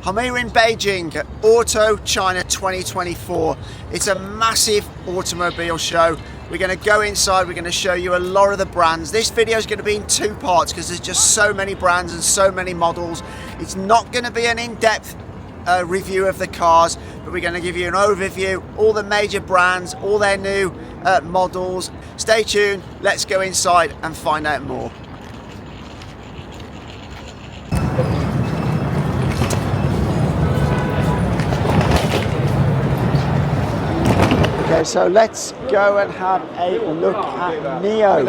I'm here in Beijing at Auto China 2024. It's a massive automobile show. We're going to go inside, we're going to show you a lot of the brands. This video is going to be in two parts because there's just so many brands and so many models. It's not going to be an in-depth review of the cars, but we're going to give you an overview, all the major brands, all their new models. Stay tuned, let's go inside and find out more. Okay, so let's go and have a look at Neo.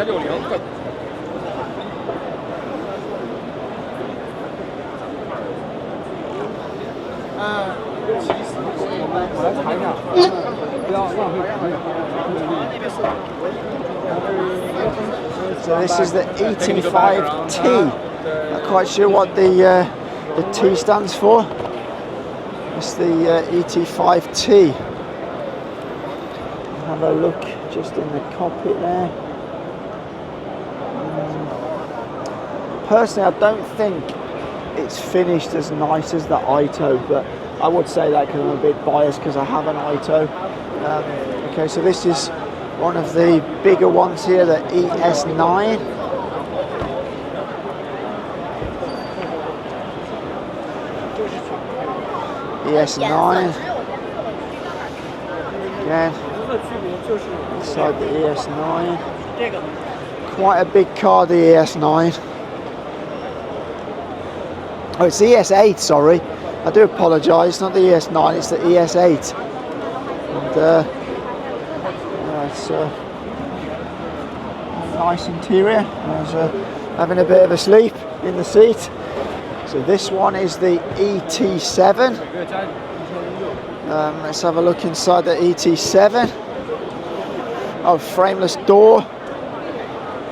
So this is the ET5T. Not quite sure what the T stands for. It's the ET5T. Have a look just in the cockpit there. Personally, I don't think it's finished as nice as the Ito, but I would say that because I'm a bit biased because I have an Ito. Okay, so this is one of the bigger ones here, the ES9. ES9. Again. Inside the ES9, quite a big car, the ES9. Oh, it's the ES8, sorry. I do apologise, not the ES9, it's the ES8. And it's a nice interior. I was having a bit of a sleep in the seat. So this one is the ET7. Let's have a look inside the ET7. Oh, frameless door,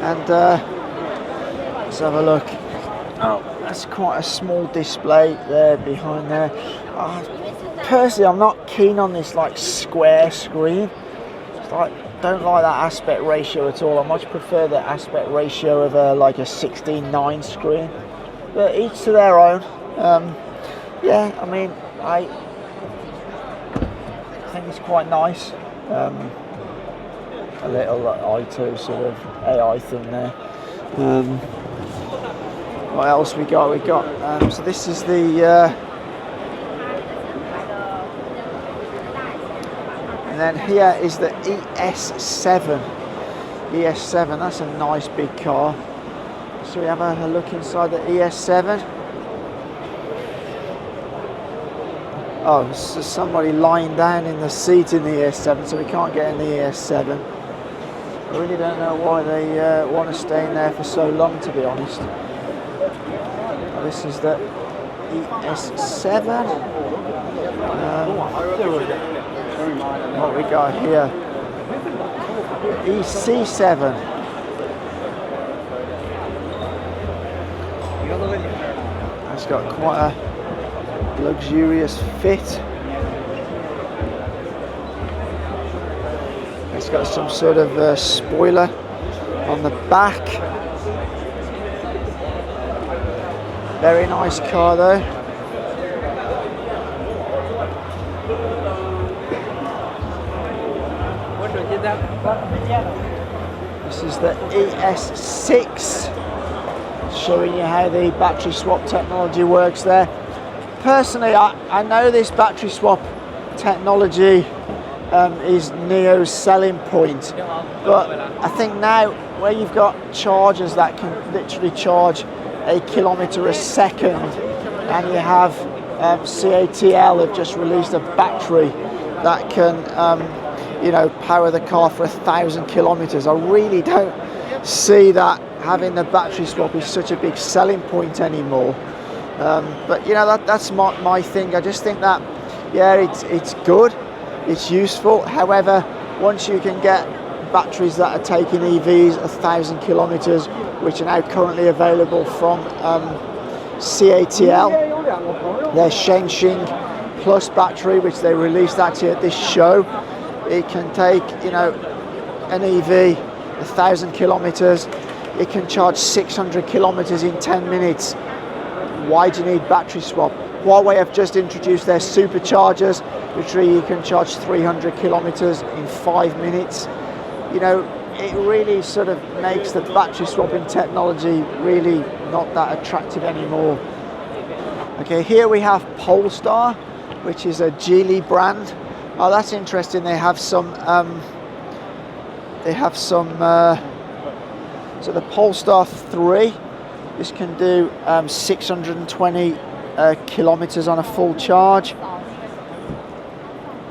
and let's have a look. Oh, that's quite a small display there behind there. Personally, I'm not keen on this like square screen. It's like, don't like that aspect ratio at all. I much prefer the aspect ratio of like a 16:9 screen. But each to their own. Yeah, I mean, I think it's quite nice. A little Ito sort of AI thing there. What else we got? So this is the and then here is the ES7. ES7, that's a nice big car. So we have a look inside the ES7. Oh, there's somebody lying down in the seat in the ES7, so we can't get in the ES7. I really don't know why they want to stay in there for so long, to be honest. This is the ES7. What we got here? EC7. It's got quite a luxurious fit. It's got some sort of spoiler on the back. Very nice car though. This is the ES6, showing you how the battery swap technology works there. Personally, I know this battery swap technology is Neo's selling point, but I think now where you've got chargers that can literally charge 1 kilometre a second, and you have CATL have just released a battery that can power the car for 1,000 kilometres. I really don't see that having the battery swap is such a big selling point anymore. But that's my thing. I just think that, yeah, it's good, it's useful. However, once you can get batteries that are taking EVs 1,000 kilometres, which are now currently available from CATL, their Shenzhen Plus battery, which they released actually at this show, it can take an EV 1,000 kilometres. It can charge 600 kilometres in 10 minutes. Why do you need battery swap? Huawei have just introduced their superchargers, which really you can charge 300 kilometers in 5 minutes. You know, it really sort of makes the battery swapping technology really not that attractive anymore. Okay, here we have Polestar, which is a Geely brand. Oh, that's interesting. They have some. So the Polestar 3, this can do 620 kilometers on a full charge.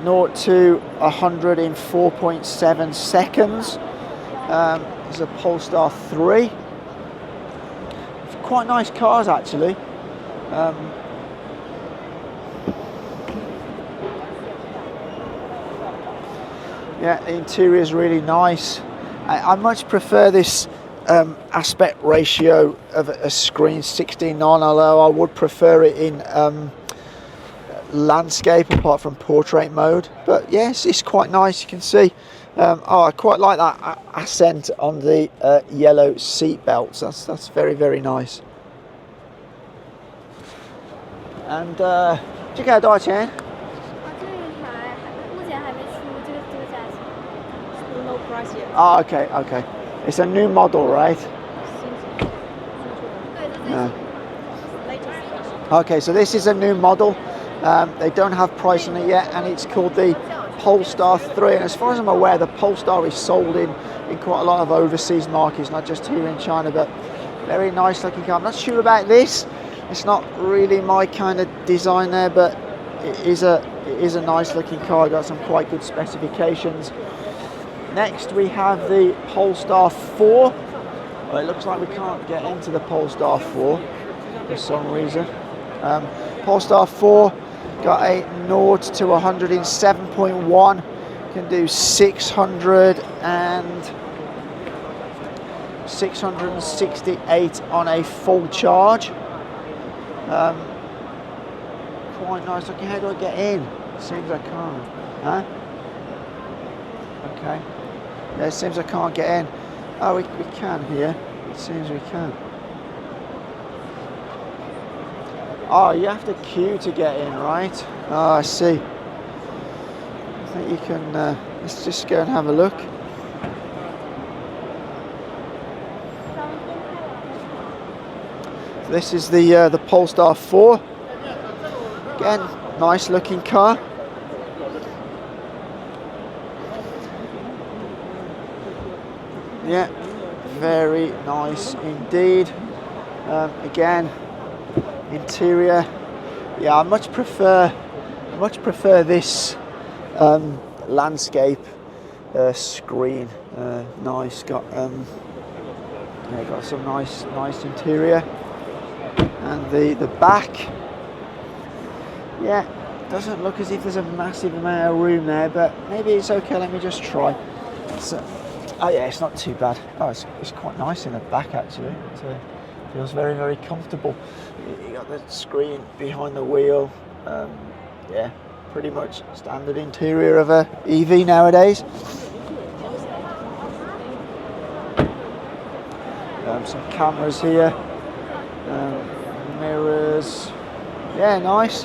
0 to 100 in 4.7 seconds. There's a Polestar 3. Quite nice cars actually. Yeah, the interior is really nice. I much prefer this aspect ratio of a screen 16:9, although I would prefer it in landscape apart from portrait mode. But yes, it's quite nice. You can see. Oh, I quite like that accent on the yellow seat belts. That's very, very nice. And 这个多少钱？ No price yet. Oh, okay, okay. It's a new model, right? No. Okay, so this is a new model. They don't have price on it yet, and it's called the Polestar 3. And as far as I'm aware, the Polestar is sold in quite a lot of overseas markets, not just here in China, but very nice looking car. I'm not sure about this. It's not really my kind of design there, but it is a nice looking car. Got some quite good specifications. Next we have the Polestar 4. Well, it looks like we can't get into the Polestar 4 for some reason. Polestar 4 got a 0 to 100 in 7.1. Can do 668 on a full charge. Quite nice looking. How do I get in? Seems I can't. Huh? Okay. Yeah, it seems I can't get in. Oh, we can here. It seems we can. Oh, you have to queue to get in, right? Oh, I see. I think you can. Let's just go and have a look. So this is the Polestar 4. Again, nice looking car. Yeah, very nice indeed. Again, interior. Yeah, I much prefer this landscape screen. Nice, got some nice interior, and the back. Yeah, doesn't look as if there's a massive amount of room there, but maybe it's okay. Let me just try. So, oh yeah, it's not too bad. Oh, it's quite nice in the back actually. It feels very, very comfortable. You got the screen behind the wheel. Yeah, pretty much standard interior of a EV nowadays. Some cameras here. Mirrors. Yeah, nice.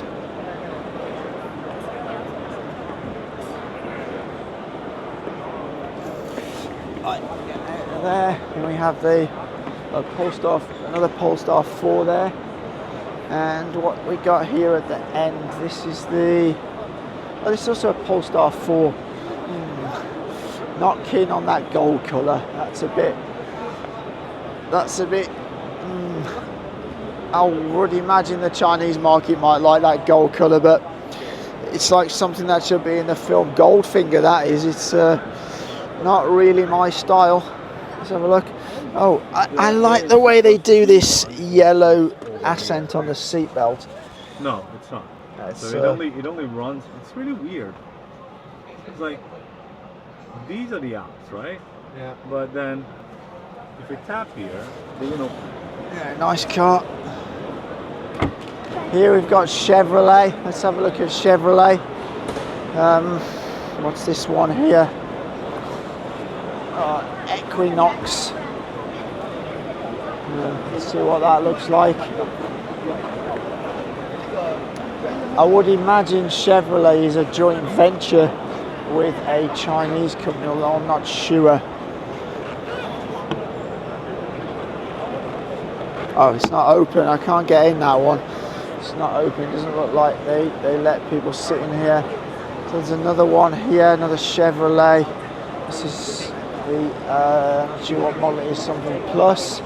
There, and we have another Polestar 4 there, and what we got here at the end, this is this is also a Polestar 4. Not keen on that gold colour. That's a bit. I would imagine the Chinese market might like that gold colour, but it's like something that should be in the film Goldfinger. That is, it's not really my style. Let's have a look. Oh, I like the way they do this yellow accent on the seatbelt. No, it's not. So it only runs. It's really weird. It's like these are the apps, right? Yeah. But then if we tap here, they open. Yeah, nice car. Here we've got Chevrolet. Let's have a look at Chevrolet. What's this one here? Equinox. Let's see what that looks like. I would imagine Chevrolet is a joint venture with a Chinese company, although I'm not sure. Oh, it's not open. I can't get in that one. It's not open. It doesn't look like they let people sit in here. So there's another one here, another Chevrolet. This is the, not sure what model it is, something plus.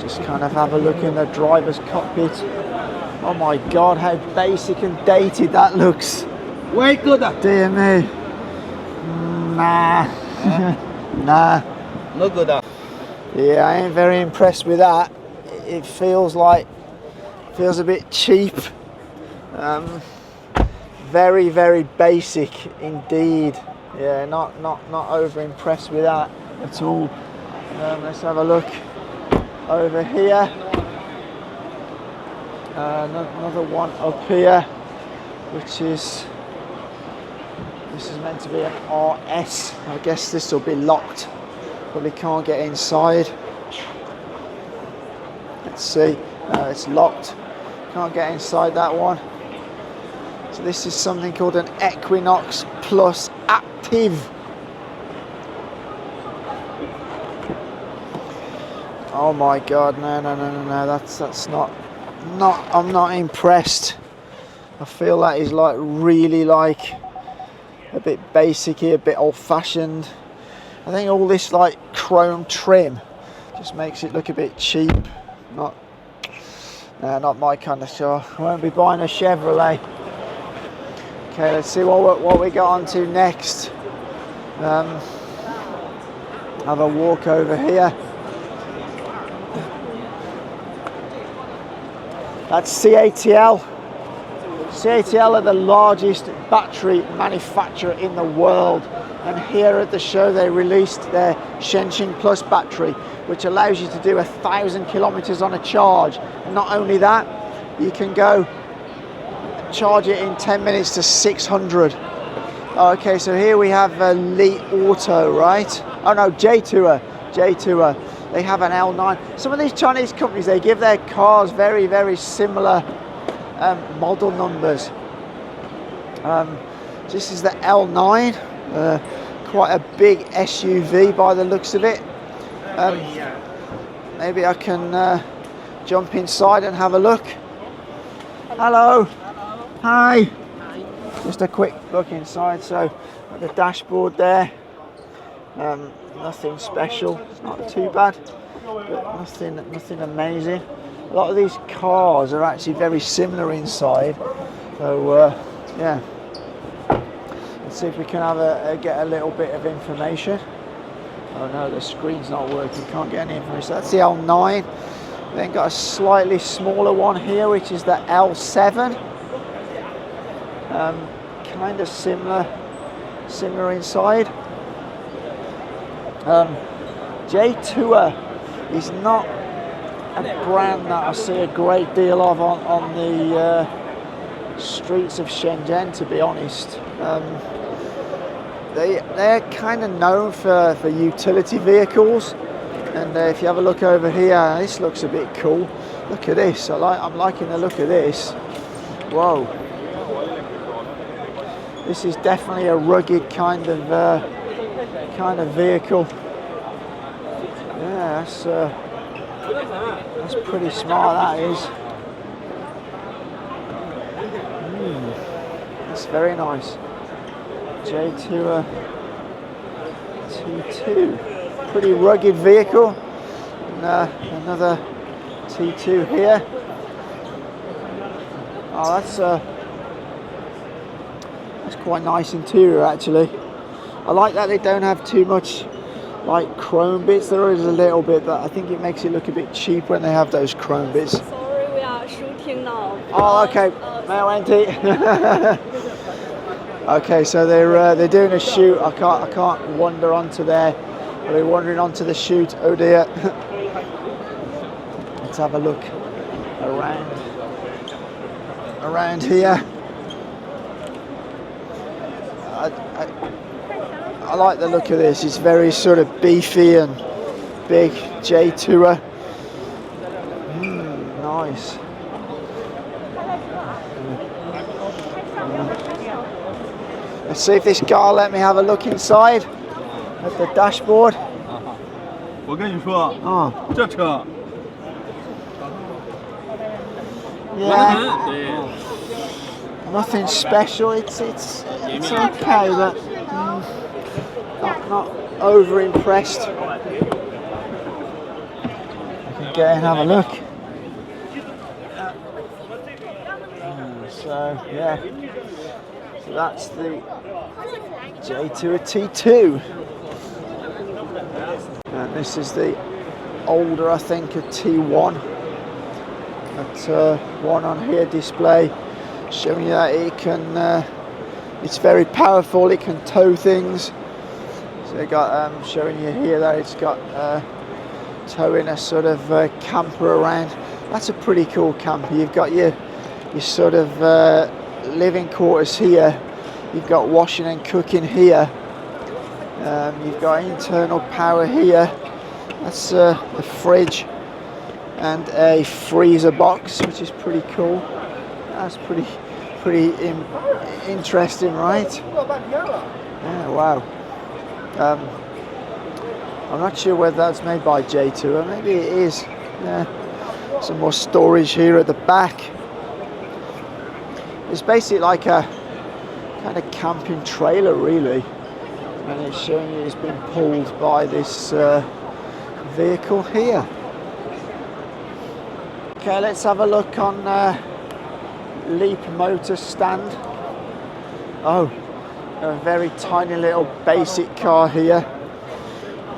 Just kind of have a look in the driver's cockpit. Oh my God, how basic and dated that looks. Way good. Dear me. Nah. Nah. No good. Yeah, I ain't very impressed with that. It feels a bit cheap. Very, very basic indeed. Yeah, not over impressed with that at all. Let's have a look over here. Another one up here, which is, this is meant to be an RS. I guess this will be locked. Probably can't get inside. Let's see. It's locked. Can't get inside that one. So this is something called an Equinox Plus Active. Oh my God, no, that's not, I'm not impressed. I feel that is like really like a bit basic here, a bit old fashioned. I think all this like chrome trim just makes it look a bit cheap. Not my kind of car. I won't be buying a Chevrolet. Okay, let's see what we got on to next. Have a walk over here. That's CATL. CATL are the largest battery manufacturer in the world, and here at the show they released their Shenzhen Plus battery, which allows you to do 1,000 kilometers on a charge. And not only that, you can go charge it in 10 minutes to 600. Okay, so here we have Li Auto, right? Oh no, J-Tour. They have an L9. Some of these Chinese companies, they give their cars very, very similar model numbers. This is the L9, quite a big SUV by the looks of it. Maybe I can jump inside and have a look. Hello. Hi. Just a quick look inside. So the dashboard there. Nothing special, it's not too bad, but nothing amazing. A lot of these cars are actually very similar inside, so yeah. Let's see if we can get a little bit of information. Oh no, the screen's not working, can't get any information. So that's the L9. Then got a slightly smaller one here, which is the L7. Kind of similar inside. J-Tour is not a brand that I see a great deal of on the streets of Shenzhen, to be honest. They're kind of known for utility vehicles, and if you have a look over here, this looks a bit cool. Look at this. I'm liking the look of this. Whoa. This is definitely a rugged kind of vehicle. Yeah, that's pretty smart, that is. That's very nice. J-Tour T2, pretty rugged vehicle. And another T2 here. Oh, that's quite nice interior actually. I like that they don't have too much like chrome bits. There is a little bit, but I think it makes it look a bit cheap when they have those chrome bits. Sorry, we are shooting now. Oh, okay. Okay, so they're doing a shoot. I can't wander onto there. Are they wandering onto the shoot? Oh dear. Let's have a look around here. I like the look of this. It's very sort of beefy and big. J-Tour. nice. Let's see if this guy will let me have a look inside at the dashboard. 我跟你说， Oh, 这车 yeah, nothing special. It's okay, but not over impressed. I can get and have a look. So yeah, so that's the J2 T2, and this is the older, I think, a T1. That one on here display showing you that it can, it's very powerful. It can tow things. So I got showing you here that it's got towing a sort of camper around. That's a pretty cool camper. You've got your sort of living quarters here. You've got washing and cooking here. You've got internal power here. That's the fridge and a freezer box, which is pretty cool. That's pretty interesting, right? Yeah, wow. I'm not sure whether that's made by J2 or maybe it is. Yeah. Some more storage here at the back. It's basically like a kind of camping trailer, really, and it's showing you it's been pulled by this vehicle here. Okay, let's have a look on Leap Motor stand. Oh, a very tiny little basic car here.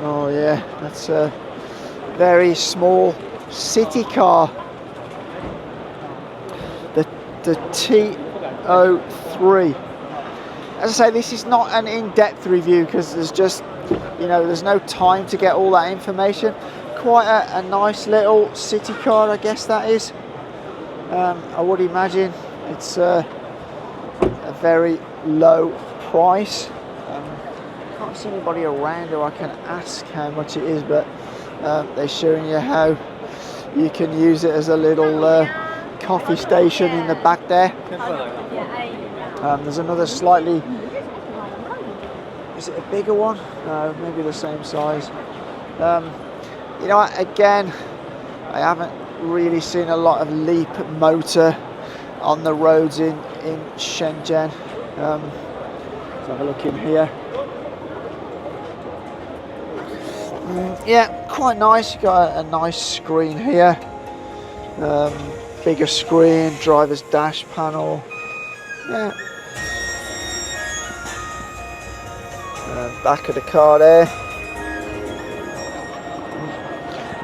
Oh yeah, that's a very small city car. The T03. As I say, this is not an in-depth review because there's just, there's no time to get all that information. Quite a nice little city car, I guess that is. I would imagine it's a very low price. Can't see anybody around who I can ask how much it is, but they're showing you how you can use it as a little coffee station in the back there. There's another slightly, is it a bigger one? No, maybe the same size. Again, I haven't really seen a lot of Leap Motor on the roads in Shenzhen. Let's have a look in here. Yeah, quite nice. You've got a nice screen here. Bigger screen, driver's dash panel. Yeah. Back of the car there.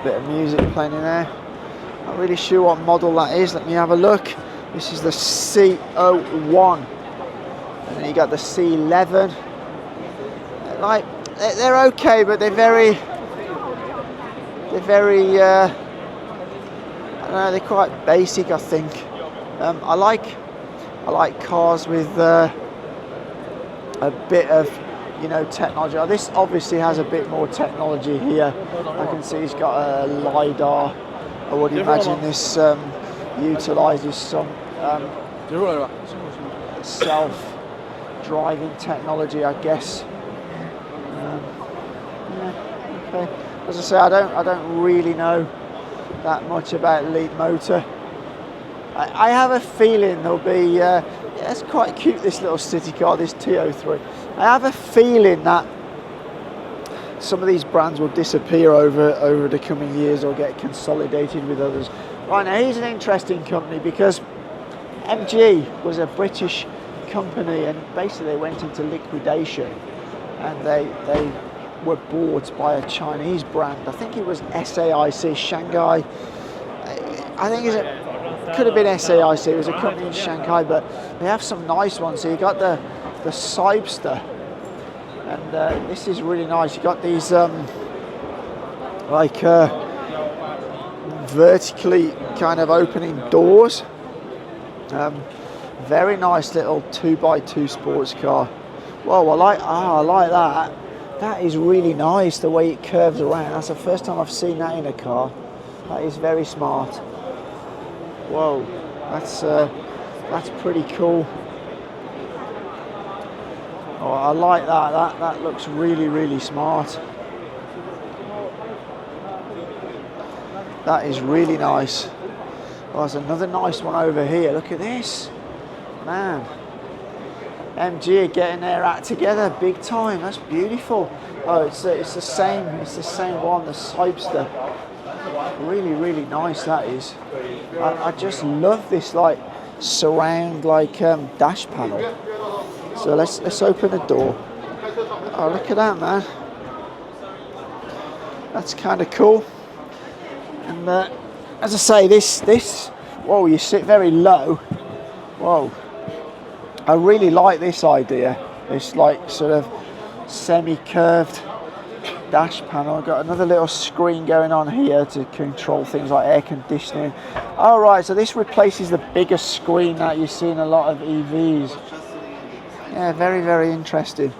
Bit of music playing in there. Not really sure what model that is. Let me have a look. This is the C01, and then you got the C11. They're okay, but they're very. I don't know. They're quite basic, I think. I like cars with a bit of technology. This obviously has a bit more technology here. I can see it's got a LiDAR. I would imagine this utilises some self-driving technology, I guess. Yeah, okay. As I say, I don't really know that much about Leap Motor. I have a feeling there'll be. It's quite cute, this little city car, this T03. I have a feeling that some of these brands will disappear over the coming years or get consolidated with others. Right, now here's an interesting company because MG was a British company and basically they went into liquidation and they were bought by a Chinese brand. I think it was SAIC, Shanghai. I think it could have been SAIC. It was a company in Shanghai, but they have some nice ones. So you got the Cybster, and this is really nice. You got these vertically kind of opening doors. Very nice little 2x2 sports car. Whoa, I like that. That is really nice, the way it curves around. That's the first time I've seen that in a car. That is very smart. Whoa, that's pretty cool. Oh, I like that. That looks really smart. That is really nice. Oh, there's another nice one over here. Look at this, man. MG are getting their act together big time. That's beautiful. Oh, it's the same one, the Cybster. Really nice that is. I just love this like surround dash panel. So let's open the door. Oh, look at that, man. That's kind of cool. And as I say, this. Whoa, you sit very low. Whoa. I really like this idea. This like sort of semi-curved dash panel. I've got another little screen going on here to control things like air conditioning. All right, so this replaces the bigger screen that you see in a lot of EVs. Yeah, very interesting.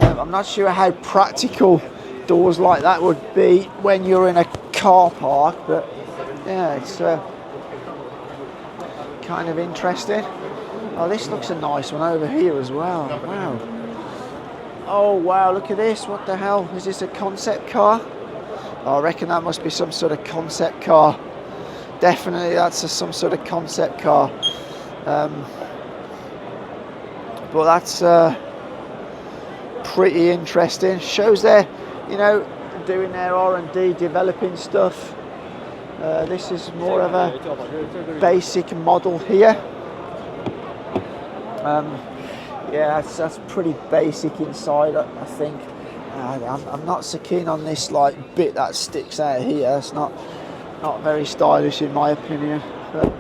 I'm not sure how practical doors like that would be when you're in a car park, but yeah, it's kind of interesting. Oh, this looks a nice one over here as well. Wow. Oh wow, look at this. What the hell? Is this a concept car? Oh, I reckon that must be some sort of concept car. Definitely that's some sort of concept car. But that's pretty interesting. Shows they're, doing their R&D, developing stuff. This is more of a basic model here. Yeah, that's pretty basic inside, I think. I'm not so keen on this like bit that sticks out here. It's not very stylish in my opinion. But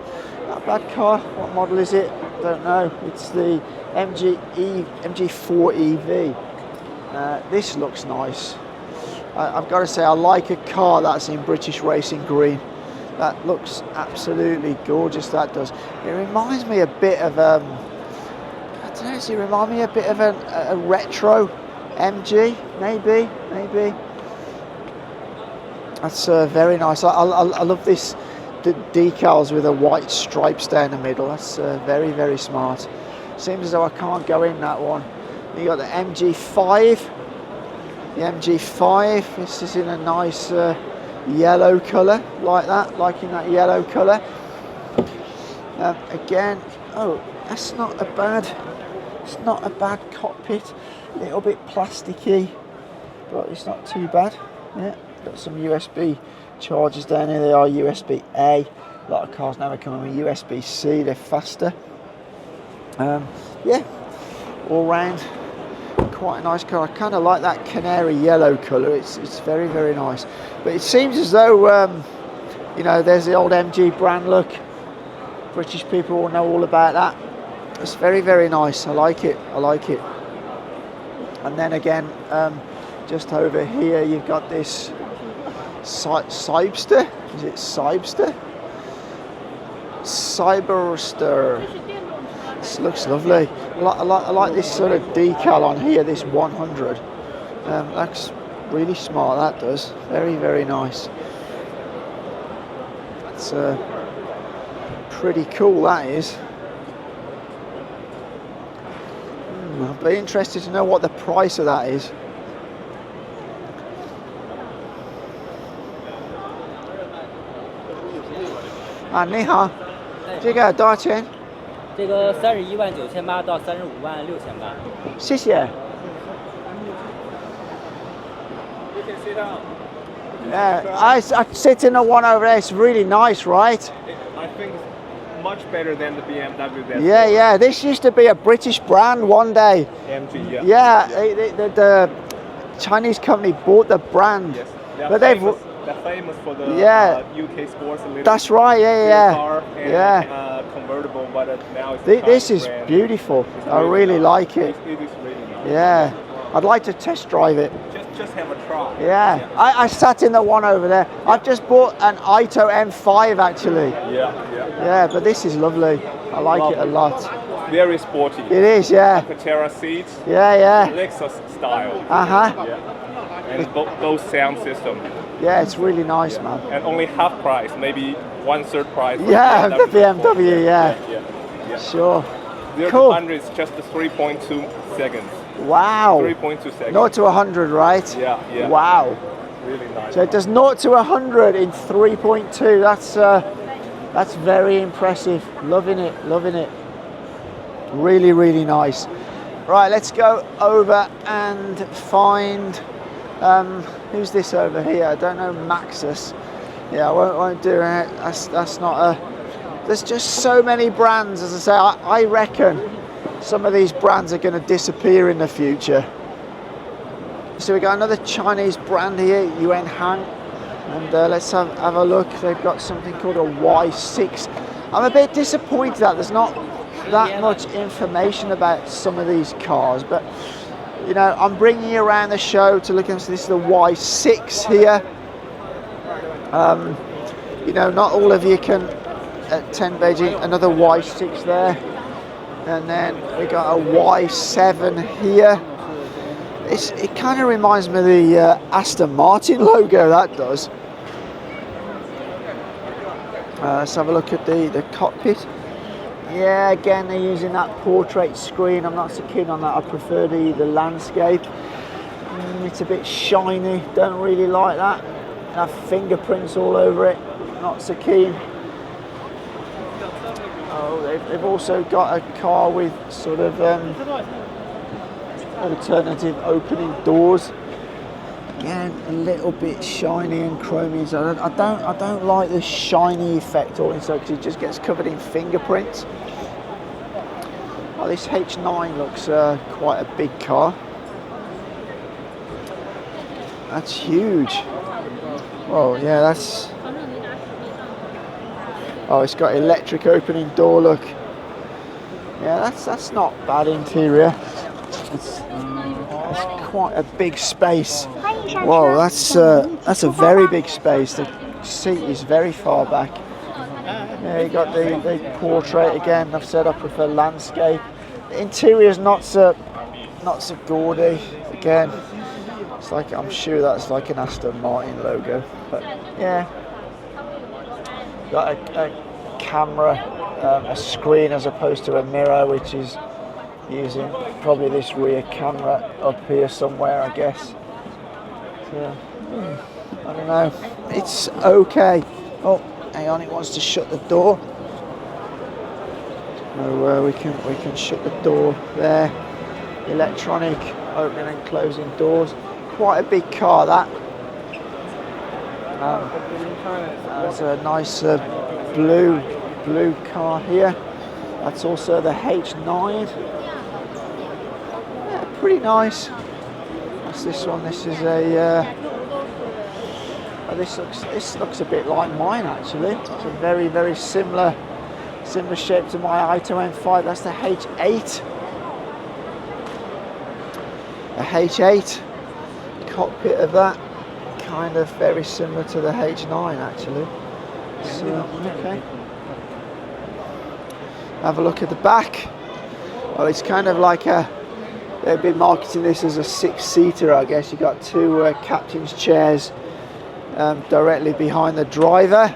not a bad car. What model is it? Don't know. It's the MG4 EV. This looks nice. I've got to say, I like a car that's in British Racing Green. That looks absolutely gorgeous. That does. It reminds me a bit of does it remind me a bit of a retro MG? Maybe. That's very nice. I love this decals with the white stripes down the middle. That's very smart. Seems as though I can't go in that one. You got the MG5. The MG5. This is in a nice yellow colour, like that. Liking that yellow colour. Again, oh, that's not a bad. It's not a bad cockpit. A little bit plasticky, but it's not too bad. Yeah, got some USB chargers down here. They are USB-A. A lot of cars now are coming with USB-C. They're faster. Yeah, all round quite a nice car. I kind of like that canary yellow colour. It's very nice. But it seems as though there's the old MG brand look. British people will know all about that. It's very nice. I like it. And then again, just over here, you've got this Cybster. Is it Cybster? Cyberster. This looks lovely. I like this sort of decal on here. This 100. That's really smart. That does. Very nice. That's pretty cool. That is. I'll be interested to know what the price of that is. Ah, 你好，这个多少钱？这个31.98万到35.68万。谢谢。You can sit down. Yeah, I sit in the one over there. It's really nice, right? I think it's much better than the BMW. Yeah. This used to be a British brand one day. MG, yeah. Yeah, the Chinese company bought the brand. Yes. But they're famous for the UK sports. That's right. Yeah. Car and, convertible, but now it's This is brand. beautiful. It's I really like it. It is really nice. Yeah, I'd like to test drive it. Just have a try. Yeah. I sat in the one over there. I've just bought an Ito M5 actually. Yeah, but this is lovely. I like it a lot. Very sporty. It is, yeah. Patera seats. Yeah. Lexus style. Uh-huh. Yeah. And both sound system. Yeah, it's really nice, man. And only half price, maybe 1/3 price. For Yeah, the BMW, yeah. Sure. 0 Cool. to 100 is just 3.2 seconds. Wow. 3.2 seconds. 0 to 100, right? Yeah. Wow. Really nice. So it does 0 to 100 in 3.2. That's very impressive. Loving it. Really, really nice. Right, let's go over and find who's this over here? I don't know. Maxus. Yeah, I won't do it. That's not a. There's just so many brands. As I say, I reckon some of these brands are going to disappear in the future. So we got another Chinese brand here, Yuan Hang, and let's have a look. They've got something called a Y6. I'm a bit disappointed that there's not that much information about some of these cars, but you know, I'm bringing you around the show to look into this. Is the Y6 here. You know, not all of you can at 10 Beijing. Another Y6 there, and then we got a Y7 here. It kind of reminds me of the Aston Martin logo, that does. Let's have a look at the cockpit. Yeah, again they're using that portrait screen. I'm not so keen on that. I prefer the landscape. It's a bit shiny, don't really like that. Have fingerprints all over it, not so keen. Oh, they've also got a car with sort of alternative opening doors. Again, a little bit shiny and chromy. So I don't like the shiny effect all inside because it just gets covered in fingerprints. Oh, this H9 looks quite a big car. That's huge. Oh yeah, that's. Oh, it's got electric opening door. Look. Yeah, that's not bad interior. It's quite a big space. Whoa, that's a very big space. The seat is very far back. Yeah, you got the portrait again. I've said I prefer landscape. The interior is not so gaudy. Again, it's like, I'm sure that's like an Aston Martin logo. But yeah, got a camera, a screen as opposed to a mirror, which is using probably this rear camera up here somewhere, I guess. So, I don't know. It's okay. Oh, hang on, it wants to shut the door. So we can shut the door there. Electronic opening and closing doors. Quite a big car, that. There's a nice blue car here. That's also the H9. Yeah, pretty nice. What's this one? This is a. This looks a bit like mine actually. It's a very, very similar shape to my Ito M5. That's the H8. The H8 cockpit of that, kind of very similar to the H9 actually. So, okay. Have a look at the back. Well, it's kind of like they've been marketing this as a 6-seater, I guess. You've got two captain's chairs directly behind the driver.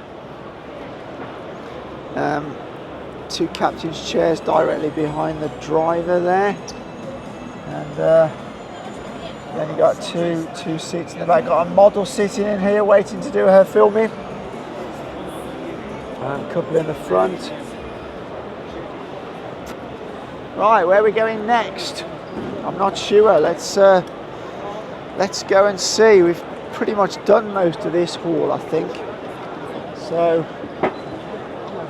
Two captain's chairs directly behind the driver there. And then you got two seats in the back. Got a model sitting in here waiting to do her filming. A couple in the front. Right, where are we going next? I'm not sure. Let's go and see. We've pretty much done most of this haul, I think. So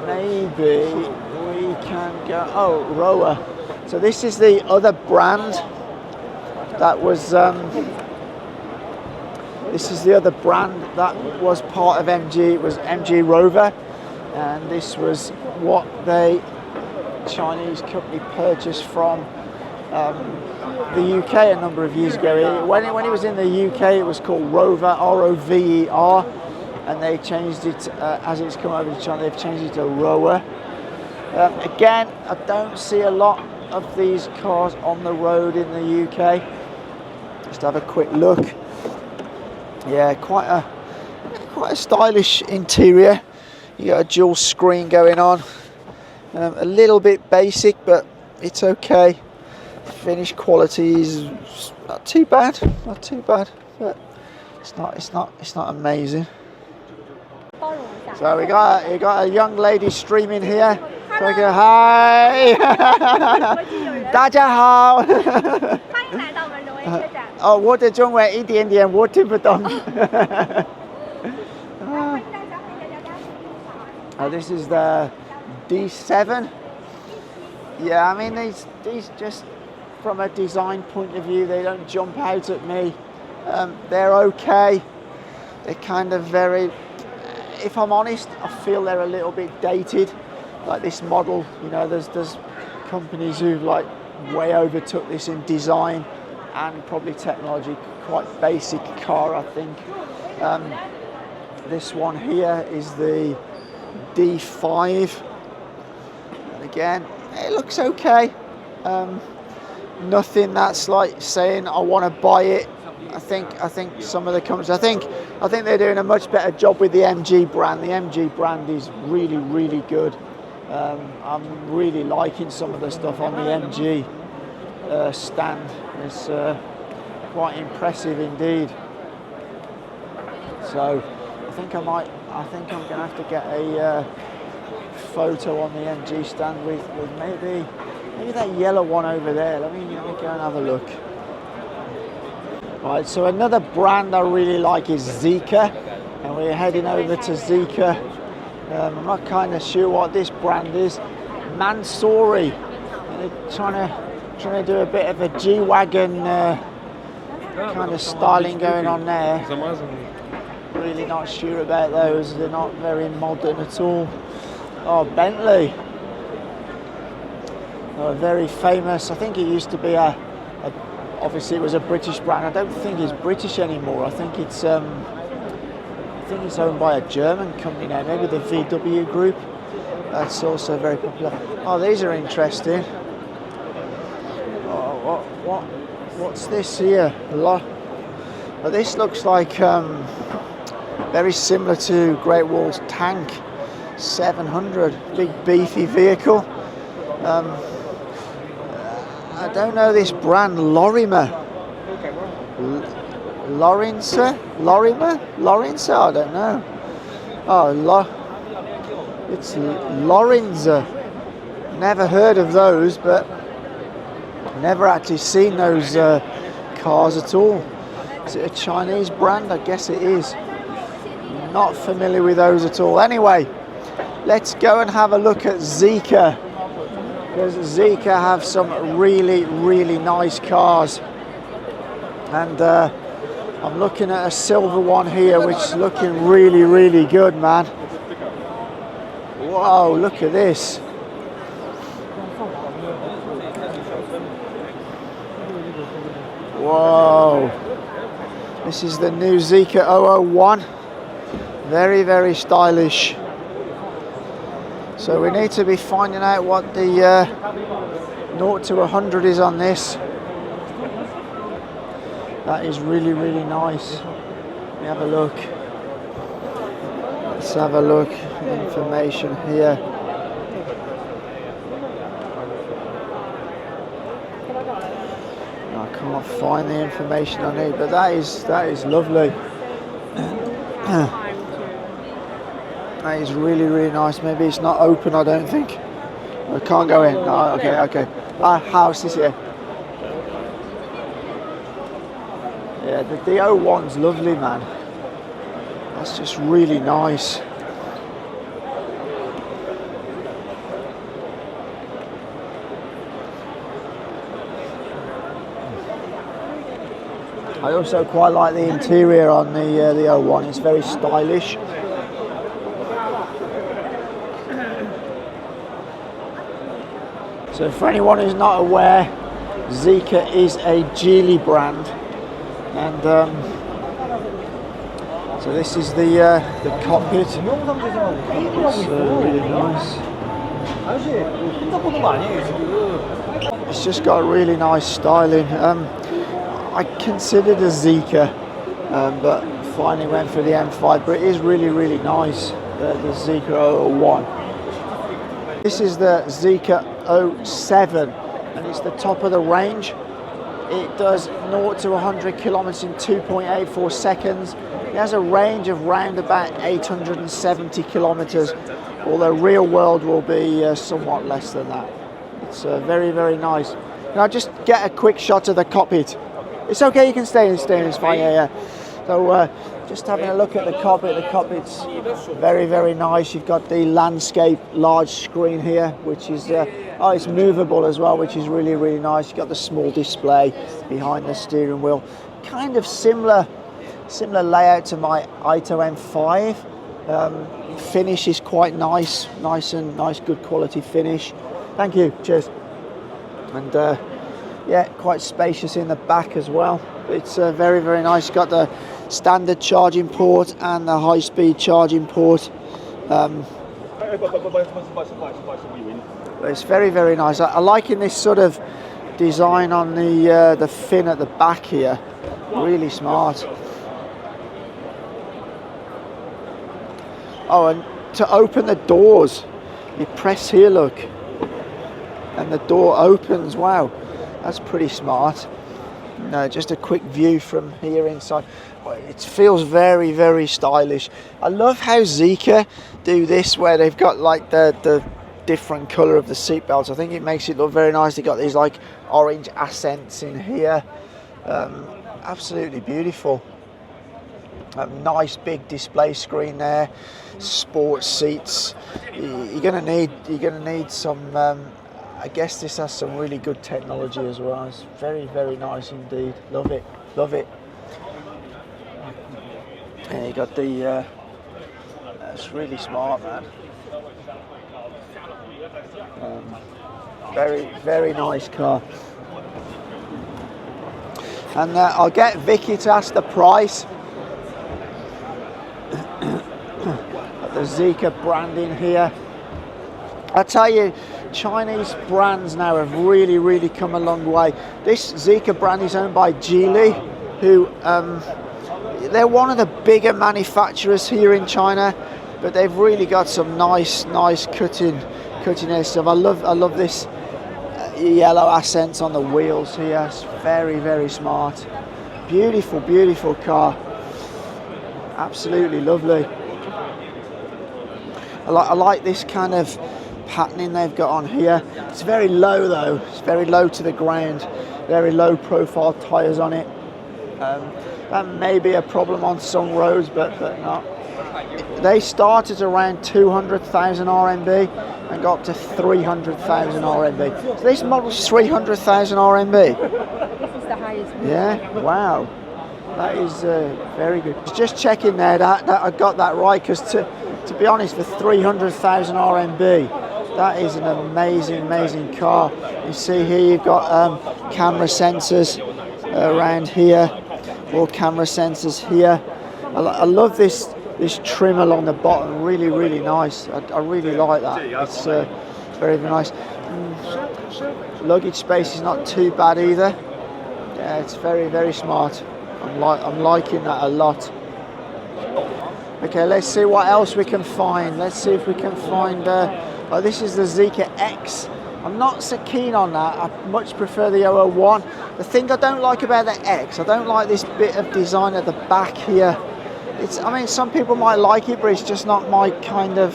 maybe we can go. Oh, Rower. So this is the other brand that was. This is the other brand that was part of MG. It was MG Rover, and this was what the Chinese company purchased from the UK a number of years ago. When it was in the UK, it was called Rover, R-O-V-E-R, and they changed it as it's come over to China. They've changed it to Rower. Again, I don't see a lot of these cars on the road in the UK. Just have a quick look. Yeah, quite quite a stylish interior. You got a dual screen going on. A little bit basic, but it's okay. Finish quality is not too bad, not too bad, but it's not amazing. So we got a young lady streaming here. So we go, hi, 大家好。欢迎来到我们荣威车展。哦，我的中文一点点我听不懂。Oh, this is the D7. Yeah, I mean these just from a design point of view, they don't jump out at me. They're okay. They're kind of very, if I'm honest, I feel they're a little bit dated. Like this model, you know, there's companies who like way overtook this in design and probably technology. Quite basic car, I think. This one here is the D5. And again, it looks okay. Nothing that's like saying I want to buy it. I think some of the companies, I think they're doing a much better job with the MG brand. The MG brand is really, really good. I'm really liking some of the stuff on the MG stand. It's quite impressive indeed. So I think I'm gonna have to get a photo on the MG stand with maybe that yellow one over there. Let me go and have a look. Right, so another brand I really like is Zeekr, and we're heading over to Zeekr. I'm not kind of sure what this brand is. Mansouri. They're trying to do a bit of a G-Wagon kind of styling going on there. Really not sure about those. They're not very modern at all. Oh, Bentley. Very famous. I think it used to be obviously it was a British brand. I don't think it's British anymore. I think it's owned by a German company now. Maybe the VW Group. That's also very popular. Oh, these are interesting. Oh, what's this here? Well, this looks like very similar to Great Wall's Tank 700. Big beefy vehicle. I don't know this brand, Lorimer. Lorimer? I don't know. Oh, it's Lorenza. Never heard of those, but never actually seen those cars at all. Is it a Chinese brand? I guess it is. Not familiar with those at all. Anyway, let's go and have a look at Zeekr. Because Zeekr have some really, really nice cars. And I'm looking at a silver one here, which is looking really, really good, man. Whoa, look at this. Whoa. This is the new Zeekr 001. Very, very stylish. So we need to be finding out what the 0 to 100 is on this. That is really, really nice. Let me have a look. Let's have a look. Information here. I can't find the information I need, but that is lovely. That is really, really nice. Maybe it's not open, I don't think. I can't go in. No, okay. Our house is here. Yeah, the D01's lovely, man. That's just really nice. I also quite like the interior on the 01. It's very stylish. So for anyone who's not aware, Zeekr is a Geely brand, and so this is the cockpit. It's really nice. It's just got really nice styling. I considered a Zeekr, but finally went for the M5, but it is really, really nice, the Zeekr 001. This is the Zeekr 07, and it's the top of the range. It does 0 to 100 kilometers in 2.84 seconds. It has a range of round about 870 kilometers, although real world will be somewhat less than that. It's very, very nice. Can I just get a quick shot of the cockpit? It's okay, you can stay in, it's fine, yeah. So just having a look at the cockpit. The cockpit's very, very nice. You've got the landscape large screen here, which is, it's movable as well, which is really, really nice. You've got the small display behind the steering wheel. Kind of similar layout to my Ito M5. Finish is quite nice, good quality finish. Thank you, cheers. And yeah, quite spacious in the back as well. It's very, very nice. Got the standard charging port and the high-speed charging port. But it's very, very nice. I'm liking this sort of design on the fin at the back here. Really smart. Oh, and to open the doors, you press here, look, and the door opens. Wow, that's pretty smart. No, just a quick view from here inside. It feels very, very stylish. I love how Zeekr do this, where they've got like the different colour of the seat belts. I think it makes it look very nice. They've got these like orange accents in here. Absolutely beautiful. Nice big display screen there. Sports seats. You're gonna need some. I guess this has some really good technology as well. It's very, very nice indeed. Love it, love it. And you got the. That's really smart, man. Very, very nice car. And I'll get Vicky to ask the price. The Zeekr branding here. I tell you, Chinese brands now have really, really come a long way. This Zeekr brand is owned by Geely, who they're one of the bigger manufacturers here in China, but they've really got some nice cutting edge stuff. I love this yellow accents on the wheels here. It's very, very smart. Beautiful, beautiful car. Absolutely lovely. I like this kind of patterning they've got on here. It's very low though. It's very low to the ground. Very low profile tyres on it. That may be a problem on some roads, but not. They started around 200,000 RMB and got up to 300,000 RMB. So this model's 300,000 RMB. This is the highest. Yeah, wow. That is very good. Just checking there that I got that right, because to be honest, for 300,000 RMB, that is an amazing car. You see here you've got camera sensors around here, more camera sensors here. I love this trim along the bottom, really nice. I really like that. It's very nice. Luggage space is not too bad either. Yeah, it's very smart. I'm liking that a lot. Okay, let's see what else we can find. Let's see if we can find. Oh, this is the Zeekr X. I'm not so keen on that. I much prefer the 001. The thing I don't like about the X, I don't like this bit of design at the back here. I mean, some people might like it, but it's just not my kind of.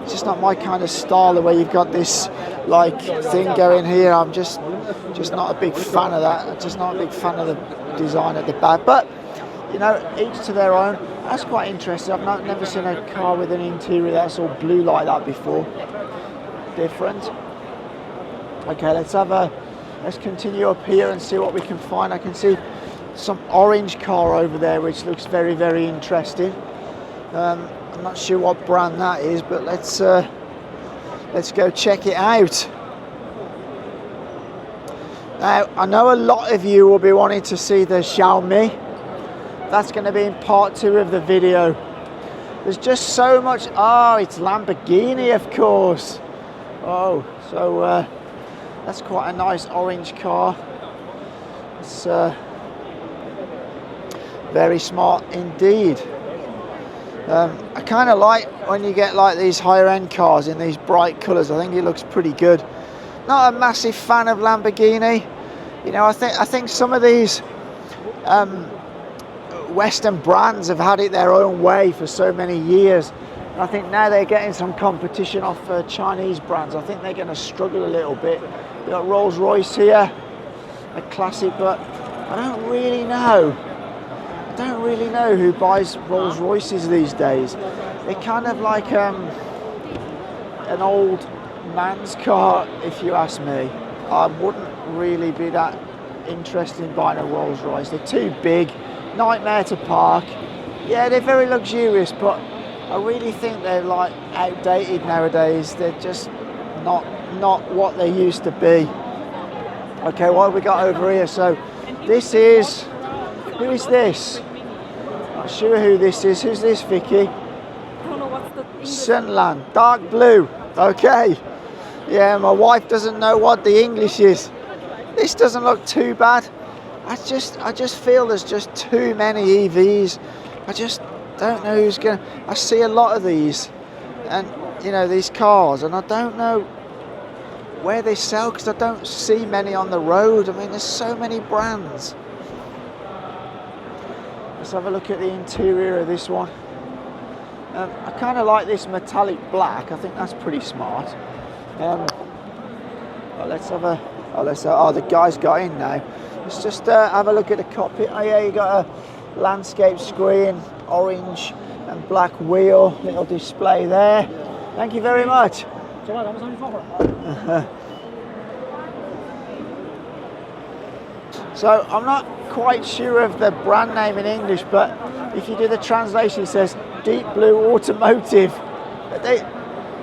It's just not my kind of style. The way you've got this like thing going here, I'm just not a big fan of that. I'm just not a big fan of the design at the back. But you know, each to their own. That's quite interesting. I've never seen a car with an interior that's all blue like that before. Different. Okay, let's continue up here and see what we can find. I can see some orange car over there, which looks very interesting. I'm not sure what brand that is, but let's go check it out. Now, I know a lot of you will be wanting to see the Xiaomi. That's going to be in part 2 of the video. There's just so much. Oh, it's Lamborghini, of course. Oh, so that's quite a nice orange car. It's Very smart indeed. I kind of like when you get like these higher end cars in these bright colours. I think it looks pretty good. Not a massive fan of Lamborghini. You know, I think some of these Western brands have had it their own way for so many years. And I think now they're getting some competition off Chinese brands. I think they're going to struggle a little bit. You've got Rolls-Royce here, a classic, but I don't really know. I don't really know who buys Rolls-Royces these days. They're kind of like an old man's car, if you ask me. I wouldn't really be that interested in buying a Rolls-Royce. They're too big, nightmare to park. Yeah, they're very luxurious, but I really think they're like outdated nowadays. They're just not what they used to be. Okay, what have we got over here? So this is, who is this? Not sure who this is. Who's this, Vicky? Sunland, dark blue. Okay. Yeah, my wife doesn't know what the English is. This doesn't look too bad. I just feel there's just too many EVs. I just don't know who's going to... I see a lot of these, and you know, these cars, and I don't know where they sell because I don't see many on the road. I mean, there's so many brands. Let's have a look at the interior of this one. I kind of like this metallic black. I think that's pretty smart. Let's have a... Oh, the guy's got in now. Let's just have a look at the cockpit. Oh yeah, you got a landscape screen, orange and black wheel, little display there. Thank you very much. So I'm not quite sure of the brand name in English, but if you do the translation, it says Deep Blue Automotive.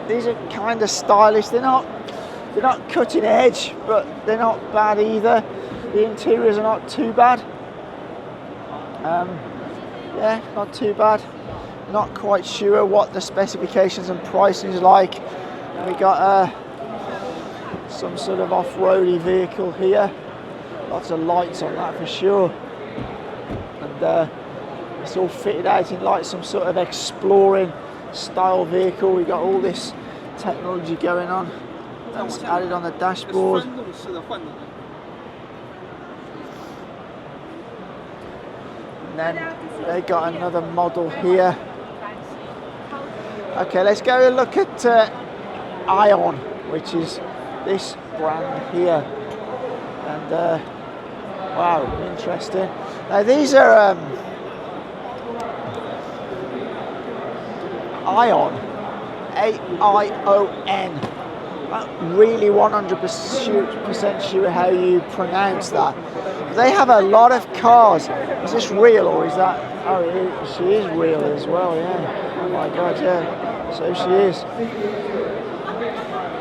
These are kind of stylish. They're not cutting edge, but they're not bad either. The interiors are not too bad. Yeah, not too bad. Not quite sure what the specifications and pricing is like. We got some sort of off-roady vehicle here. Lots of lights on that for sure. And it's all fitted out in like some sort of exploring style vehicle. We got all this technology going on. That's added on the dashboard. And then they got another model here. Okay, let's go and look at Ion, which is this brand here. And wow, interesting. Now these are Ion, A-I-O-N. Not really 100% sure how you pronounce that. They have a lot of cars. Is this real or is that? Oh, she is real as well, yeah. Oh my God, yeah. So she is.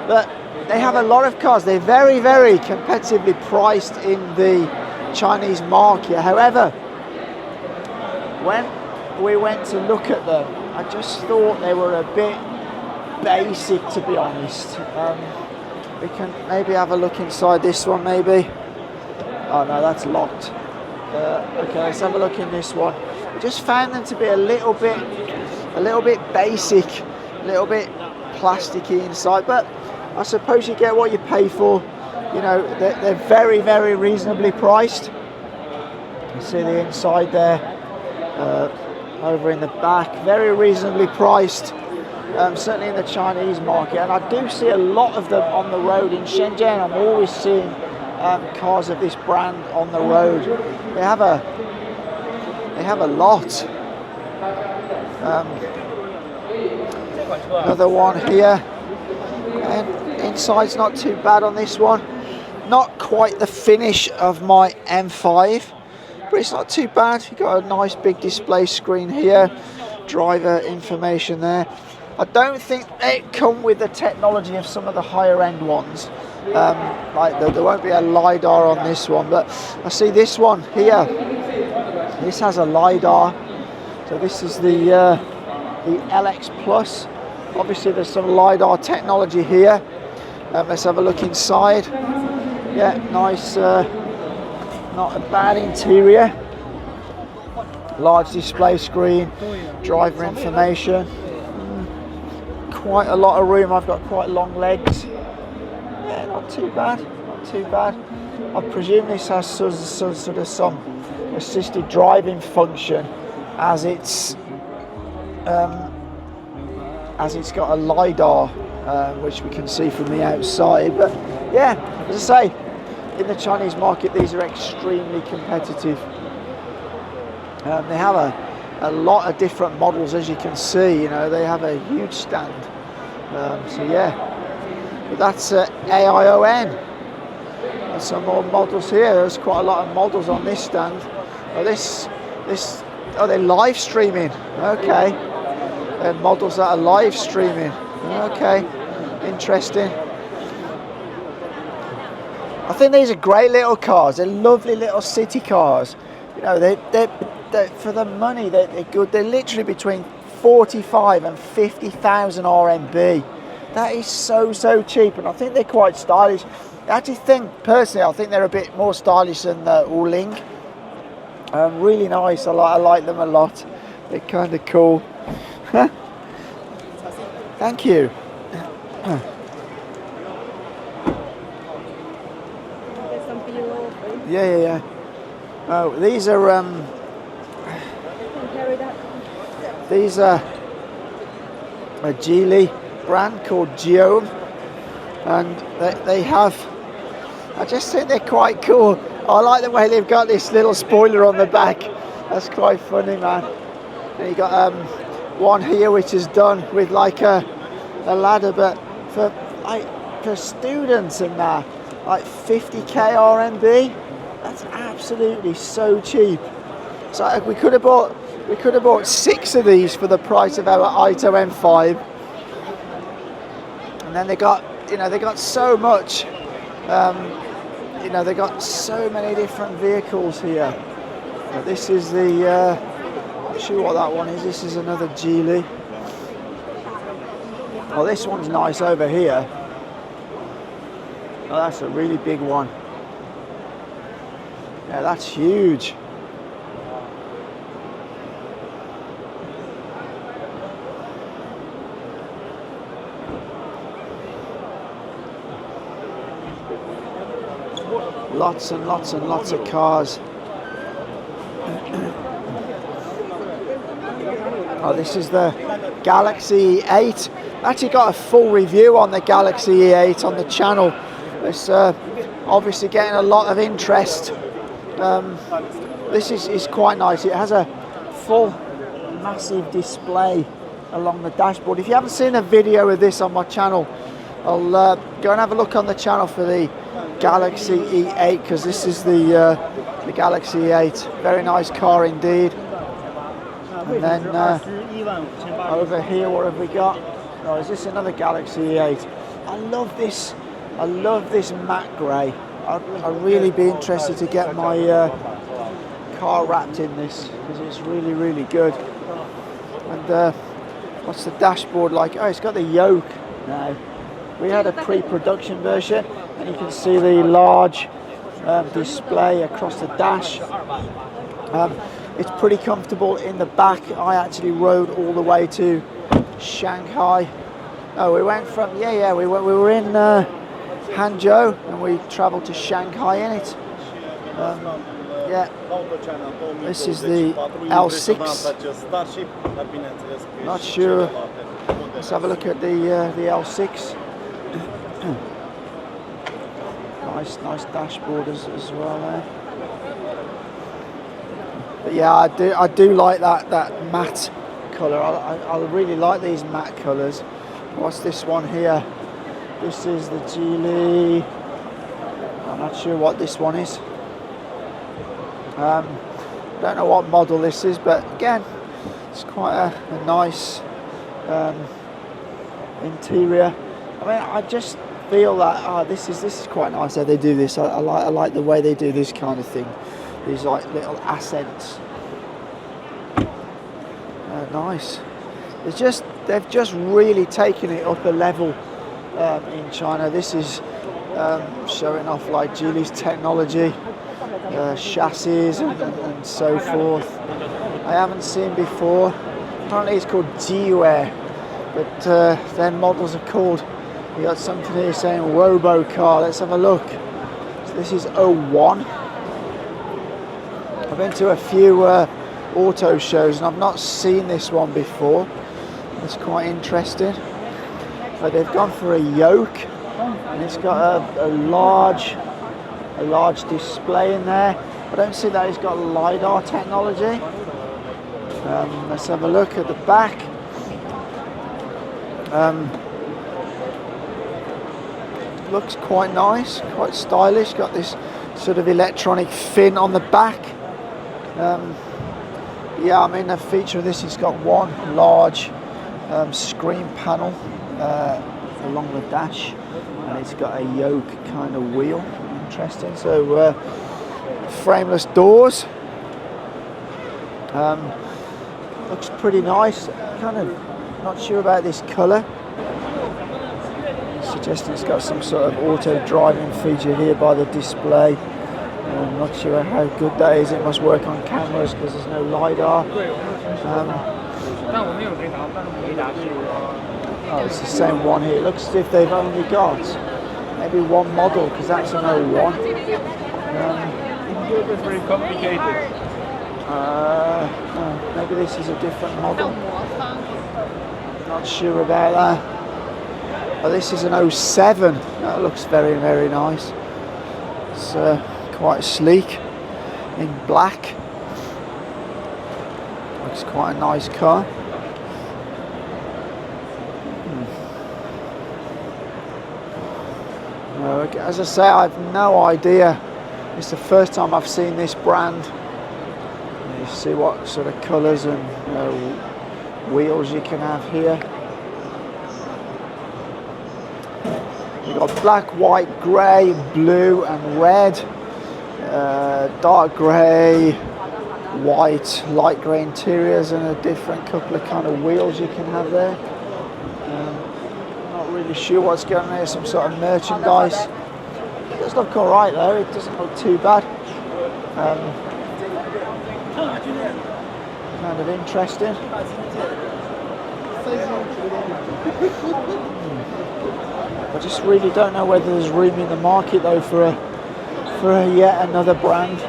But they have a lot of cars. They're very, very competitively priced in the Chinese market. However, when we went to look at them, I just thought they were a bit basic, to be honest. We can maybe have a look inside this one, maybe. Oh no, that's locked. Okay, let's have a look in this one. I just found them to be a little bit basic, a little bit plasticky inside, but I suppose you get what you pay for. You know, they're very, very reasonably priced. You see the inside there, over in the back, very reasonably priced. Certainly in the Chinese market, and I do see a lot of them on the road in Shenzhen. I'm always seeing cars of this brand on the road. They have a lot. Another one here, and inside's not too bad on this one. Not quite the finish of my M5, but it's not too bad. You've got a nice big display screen here, driver information there. I don't think they come with the technology of some of the higher end ones. Like there won't be a LiDAR on this one, but I see this one here. This has a LiDAR. So this is the LX Plus. Obviously there's some LiDAR technology here. Let's have a look inside. Yeah, nice, not a bad interior. large display screen, driver information. Quite a lot of room. I've got quite long legs. Yeah, not too bad. Not too bad. I presume this has sort of some assisted driving function, as it's got a LiDAR, which we can see from the outside. But yeah, as I say, in the Chinese market, these are extremely competitive. They have a lot of different models, as you can see. You know, they have a huge stand. So yeah, but that's AION. There's some more models here. There's quite a lot of models on this stand. Oh, they're live streaming. Okay, models that are live streaming. Okay, interesting. I think these are great little cars. They're lovely little city cars. You know, they're for the money, they're good. They're literally between 45 and 50,000 RMB. That is so cheap, and I think they're quite stylish. I actually think, personally, I think they're a bit more stylish than the Wuling. Really nice. I like them a lot. They're kind of cool. Thank you. Yeah. Oh, these are a Geely brand called Geom, and they have. I just think they're quite cool. I like the way they've got this little spoiler on the back. That's quite funny, man. And you got one here which is done with like a ladder, but for students and that, like 50k RMB. That's absolutely so cheap. So we could have bought 6 of these for the price of our Ito M5. And then they got so much. They got so many different vehicles here. But this is the. I'm not sure what that one is. This is another Geely. Oh, this one's nice over here. Oh, that's a really big one. Yeah, that's huge. Lots and lots and lots of cars. Oh, this is the Galaxy E8. Actually got a full review on the Galaxy E8 on the channel. It's obviously getting a lot of interest. This is quite nice. It has a full massive display along the dashboard. If you haven't seen a video of this on my channel, I'll go and have a look on the channel for the Galaxy E8, because this is the Galaxy E8. Very nice car indeed. And then over here, what have we got? Oh, is this another Galaxy E8? I love this matte grey. I'd really be interested to get my car wrapped in this, because it's really good. And what's the dashboard like? Oh, it's got the yoke now. We had a pre-production version, and you can see the large display across the dash. It's pretty comfortable in the back. I actually rode all the way to Shanghai. Oh, we went from we were in Hangzhou, and we travelled to Shanghai in it. This is the L6. Not sure. Let's have a look at the L6. nice dashboard as well there. But yeah, I do like that matte colour. I really like these matte colours. What's this one here? This is the Geely. I'm not sure what this one is. Don't know what model this is, but again, it's quite a nice interior. I mean, I just feel that this is quite nice how they do this. I like the way they do this kind of thing. These like little accents. Nice. They've just really taken it up a level in China. This is showing off like Geely's technology. chassis and so forth. I haven't seen before. Apparently it's called G-Ware, but their models are called, we got something here saying Robocar. Let's have a look. So this is 01. I've been to a few auto shows and I've not seen this one before. It's quite interesting. But they've gone for a yoke, and it's got a large display in there. I don't see that it's got LiDAR technology. Let's have a look at the back. Looks quite nice, quite stylish. Got this sort of electronic fin on the back. Yeah, I mean the feature of this, it's got one large screen panel along the dash, and it's got a yoke kind of wheel. Interesting. So frameless doors. Looks pretty nice. Kind of not sure about this colour. Suggesting it's got some sort of auto driving feature here by the display. I'm not sure how good that is. It must work on cameras because there's no LiDAR. Oh, it's the same one here. It looks as if they've only got maybe one model, because that's an 01. It's very complicated. Maybe this is a different model. Not sure about that. Oh, this is an 07. That looks very, very nice. It's quite sleek in black. Looks quite a nice car. As I say, I've no idea. It's the first time I've seen this brand. You see what sort of colours and wheels you can have here. You've got black, white, grey, blue and red. Dark grey, white, light grey interiors, and a different couple of kind of wheels you can have there. Not really sure what's going on here, some sort of merchandise. It does look alright though, it doesn't look too bad. Kind of interesting. I just really don't know whether there's room in the market though for yet another brand.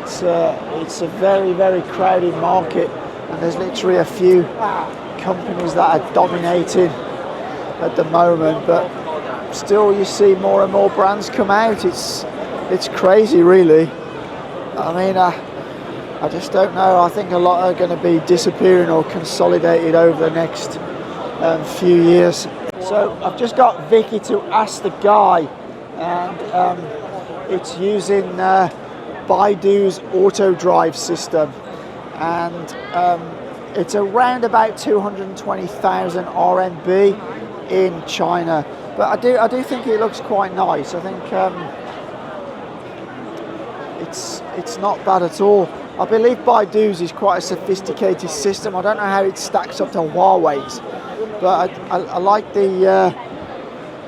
It's a very, very crowded market, and there's literally a few companies that are dominating at the moment, but still you see more and more brands come out. It's crazy really. I mean, I just don't know. I think a lot are going to be disappearing or consolidated over the next few years. So I've just got Vicky to ask the guy, and it's using Baidu's auto drive system, and it's around about 220,000 RMB in China. But I do think it looks quite nice. I think it's not bad at all. I believe Baidu's is quite a sophisticated system. I don't know how it stacks up to Huawei's, but I like the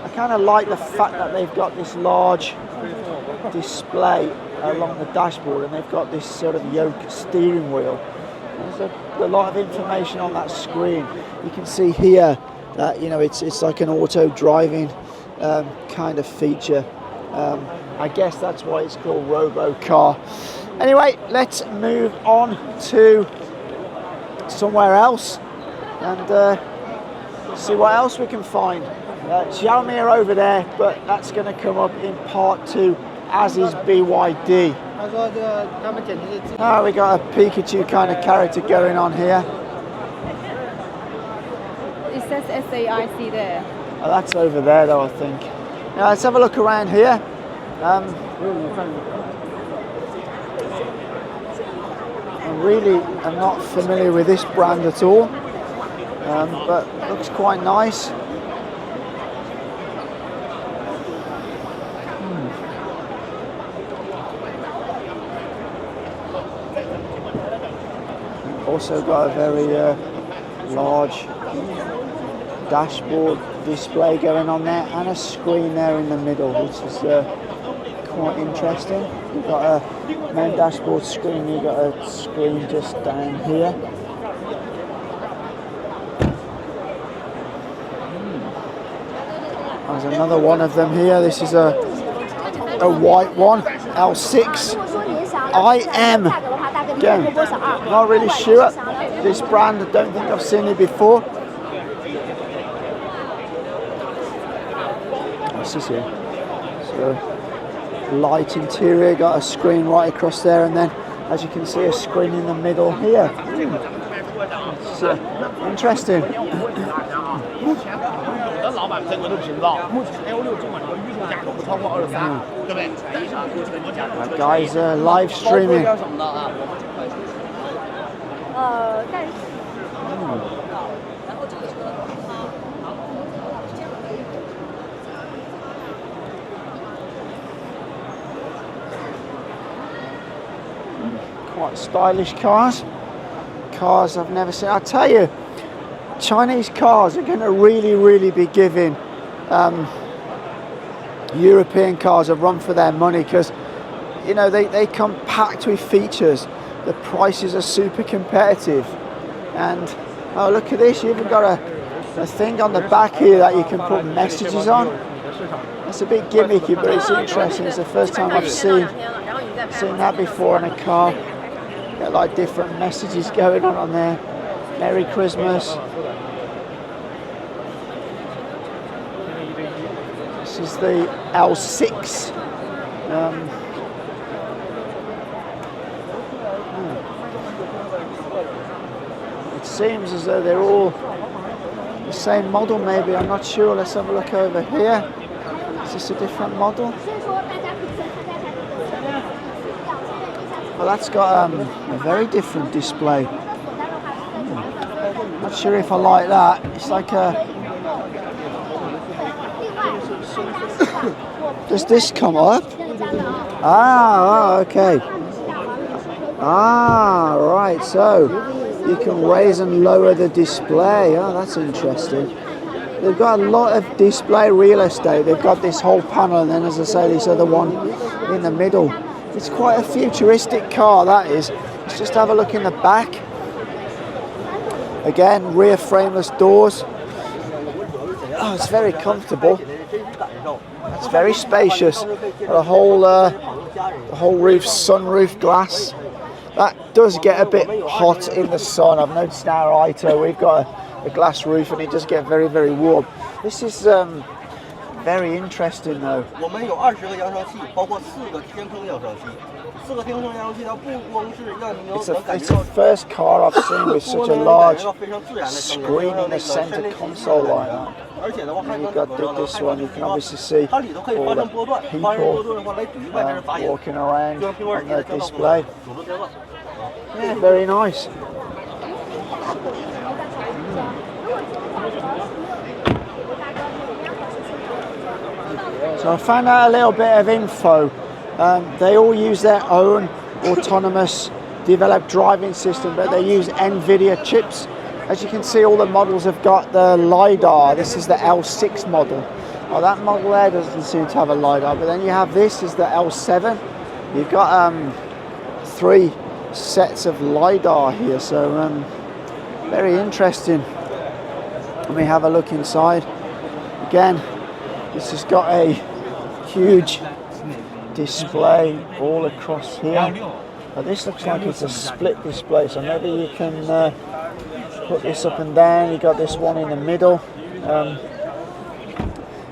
I kind of like the fact that they've got this large display along the dashboard, and they've got this sort of yoke steering wheel. There's a lot of information on that screen. You can see here that it's like an auto driving kind of feature. I guess that's why it's called Robocar. Anyway, let's move on to somewhere else and see what else we can find. Xiaomi are over there, but that's going to come up in part 2, as is BYD. Oh, we got a Pikachu kind of character going on here. It says SAIC there. Oh, that's over there though, I think. Now let's have a look around here. I really am not familiar with this brand at all, but looks quite nice. Also got a very large dashboard display going on there, and a screen there in the middle, which is quite interesting. You've got a main dashboard screen, you've got a screen just down here. There's another one of them here. This is a white one, L6. I am, again, not really sure. This brand, I don't think I've seen it before. This is here. So, light interior, got a screen right across there, and then, as you can see, a screen in the middle here. It's interesting. That guy's live streaming. Quite stylish cars. Cars I've never seen. I tell you, Chinese cars are going to really be giving European cars a run for their money, because you know they come packed with features. The prices are super competitive, and oh, look at this, you even got a thing on the back here that you can put messages on. It's a bit gimmicky, but it's interesting. It's the first time I've seen that before in a car. Got like different messages going on there. Merry Christmas. This is the L6. It seems as though they're all the same model, maybe, I'm not sure. Let's have a look over here. Is this a different model? Well, that's got a very different display. Not sure if I like that. It's like a... Does this come up? Ah, okay. Ah, right, so you can raise and lower the display. Oh, that's interesting. They've got a lot of display real estate. They've got this whole panel, and then, as I say, this other one in the middle. It's quite a futuristic car, that is. Let's just have a look in the back. Again, rear frameless doors. Oh, it's very comfortable. It's very spacious. Got a whole roof, sunroof glass. That does get a bit hot in the sun. I've noticed in our Ito we've got a glass roof, and it does get very warm. This is very interesting though. It's the first car I've seen with such a large screen in the centre console like that. And you've got this one, you can obviously see all the people walking around on the display. Yeah, very nice. So I found out a little bit of info. They all use their own autonomous developed driving system, but they use NVIDIA chips. As you can see, all the models have got the LiDAR. This is the L6 model. Oh, that model there doesn't seem to have a LiDAR, but then you have this is the L7. You've got 3 sets of LiDAR here, so very interesting. Let me have a look inside. Again, this has got a huge display all across here. But this looks like it's a split display, so maybe you can put this up and down. You got this one in the middle.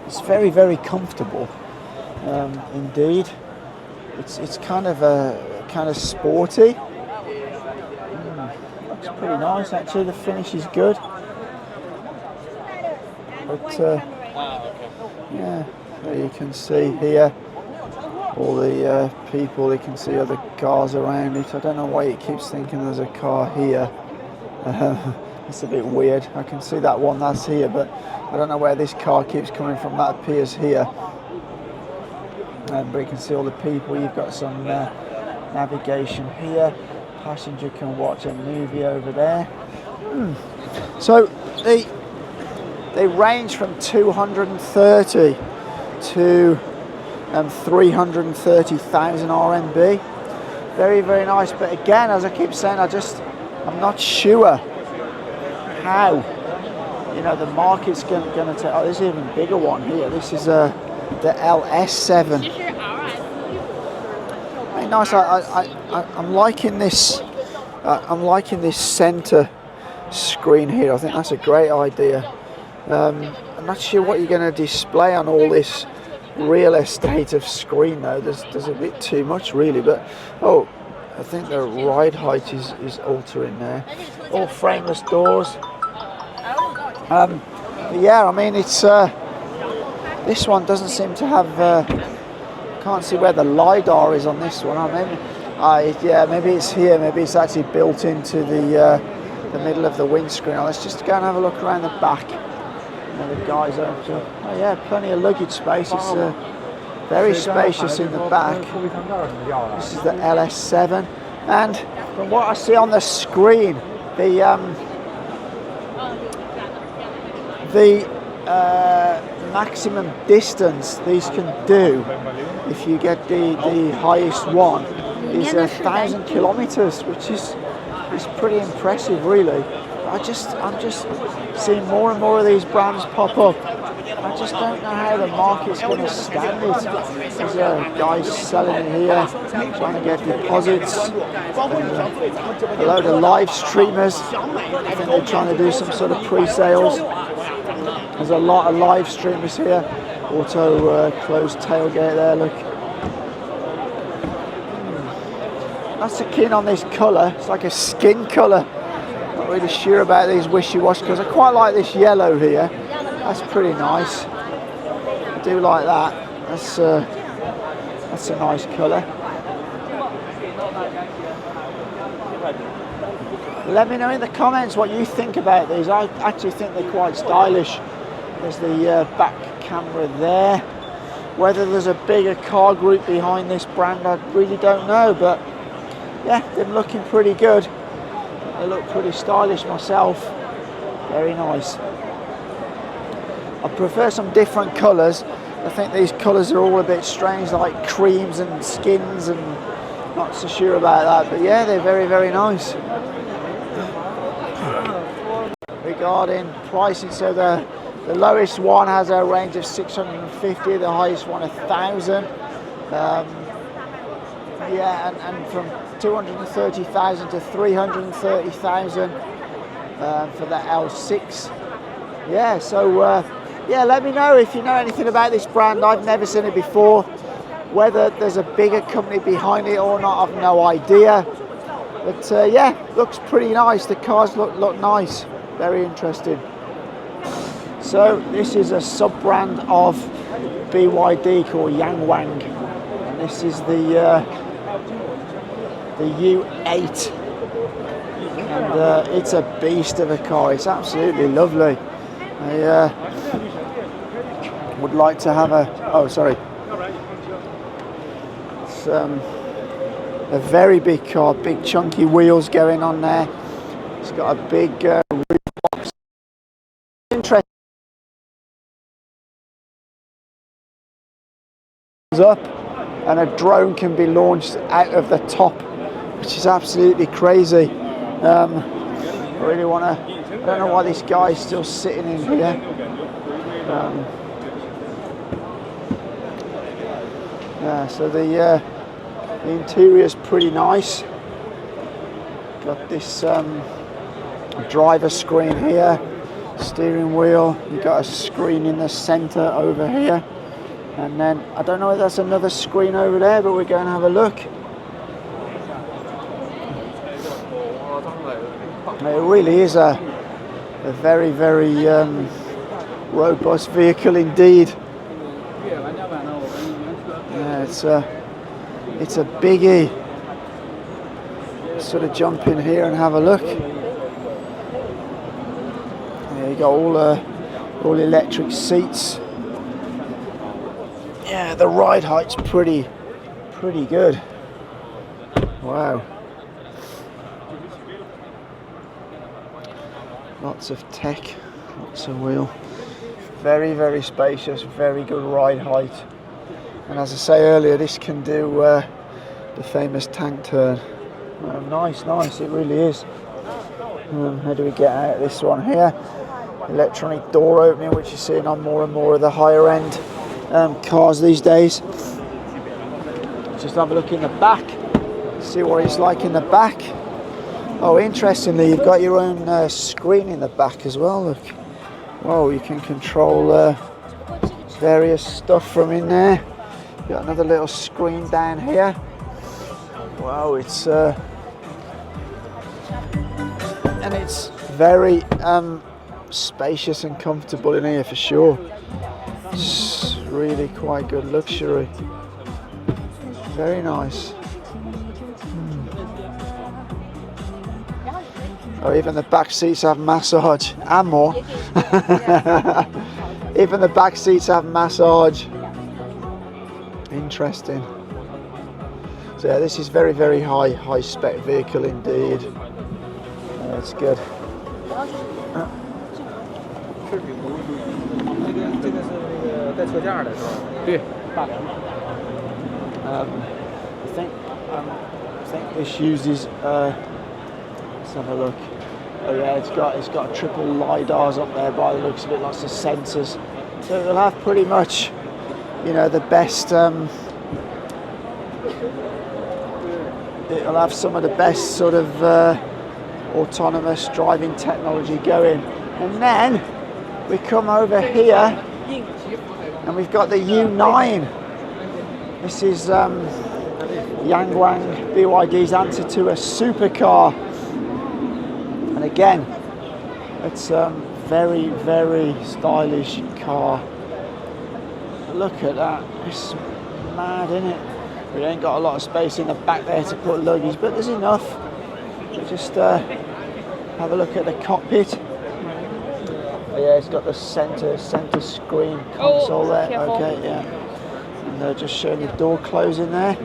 It's very comfortable indeed. It's kind of sporty. Looks pretty nice actually. The finish is good. But yeah, there you can see here all the people. You can see other cars around it. I don't know why it keeps thinking there's a car here. It's a bit weird. I can see that one that's here, but I don't know where this car keeps coming from. That appears here. But you can see all the people. You've got some navigation here. Passenger can watch a movie over there. So they range from 230 to 330,000 RMB. Very, very nice. But again, as I keep saying, I'm not sure how, you know, the market's going to take. Oh, there's an even bigger one here. This is the LS7. Very nice. I'm liking this. I'm liking this center screen here. I think that's a great idea. I'm not sure what you're going to display on all this real estate of screen though. There's a bit too much really, but oh, I think the ride height is altering there. All frameless doors. But yeah, I mean it's this one doesn't seem to have. Can't see where the LiDAR is on this one. Yeah, maybe it's here. Maybe it's actually built into the middle of the windscreen. Let's just go and have a look around the back. The guys over. Oh yeah, plenty of luggage space. It's very spacious in the back. This is the LS7, and from what I see on the screen, the maximum distance these can do, if you get the highest one, is 1,000 kilometers, which is pretty impressive, really. I'm just seeing more and more of these brands pop up. I just don't know how the market's going to stand it. There's guys selling it here, trying to get deposits. A load of live streamers. I think they're trying to do some sort of pre-sales. There's a lot of live streamers here. Auto closed tailgate there, look. Not so keen on this colour. It's like a skin colour. Not really sure about these wishy-washy because I quite like this yellow here. That's pretty nice. I do like that. That's a nice colour. Let me know in the comments what you think about these. I actually think they're quite stylish. There's the back camera there. Whether there's a bigger car group behind this brand, I really don't know. But yeah, they're looking pretty good. They look pretty stylish myself. Very nice. I prefer some different colours. I think these colours are all a bit strange, like creams and skins, and not so sure about that. But yeah, they're very, very nice. Regarding pricing, so the lowest one has a range of 650, the highest one 1,000. Yeah, and from 230,000 to 330,000 for the L6. Yeah, so yeah, let me know if you know anything about this brand. I've never seen it before. Whether there's a bigger company behind it or not, I've no idea. But yeah, looks pretty nice. The cars look nice. Very interesting. So this is a sub-brand of BYD called Yangwang. And this is the U8. And it's a beast of a car. It's absolutely lovely. I would like to have a... Oh, sorry. It's a very big car, big chunky wheels going on there. It's got a big roof box. Interesting. Up, and a drone can be launched out of the top, which is absolutely crazy. I really want to... I don't know why this guy's still sitting in here. Yeah, so the interior is pretty nice. Got this driver screen here, steering wheel. You've got a screen in the center over here, and then I don't know if that's another screen over there, but we're going to have a look. It really is a very, very robust vehicle indeed. Yeah, it's a biggie. Sort of jump in here and have a look. Yeah, you got all electric seats. Yeah, the ride height's pretty good. Wow. Lots of tech, lots of wheel. Very, very spacious, very good ride height. And as I say earlier, this can do the famous tank turn. Nice, it really is. How do we get out of this one here? Electronic door opening, which you're seeing on more and more of the higher end cars these days. Just have a look in the back, see what it's like in the back. Oh, interestingly, you've got your own screen in the back as well. Look, whoa, you can control various stuff from in there. Got another little screen down here. Wow, it's and it's very spacious and comfortable in here for sure. It's really quite good luxury. Very nice. Oh, even the back seats have massage and more. Even the back seats have massage. Interesting. So yeah, this is very high spec vehicle indeed. That's good. I think this uses. Let's have a look. Oh yeah, it's got triple lidars up there by the looks of it, lots of sensors. So it'll have pretty much, you know, the best. It'll have some of the best sort of autonomous driving technology going. And then we come over here and we've got the U9. This is Yangwang BYD's answer to a supercar. And again, it's very stylish car. Look at that, it's mad, isn't it? We ain't got a lot of space in the back there to put luggage, but there's enough. We just have a look at the cockpit. Oh, yeah, it's got the center screen console there. Careful. Okay, yeah. And just showing the door closing there.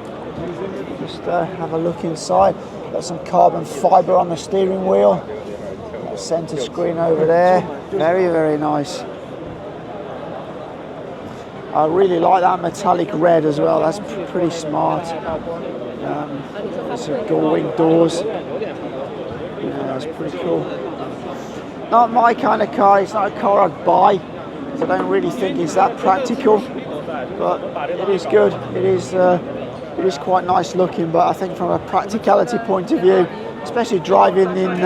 Just have a look inside. Got some carbon fibre on the steering wheel. That center screen over there. Very nice. I really like that metallic red as well. That's pretty smart. It's a gull-wing doors. Yeah, that's pretty cool. Not my kind of car. It's not a car I'd buy. I don't really think it's that practical. But it is good. It is quite nice looking. But I think from a practicality point of view, especially driving in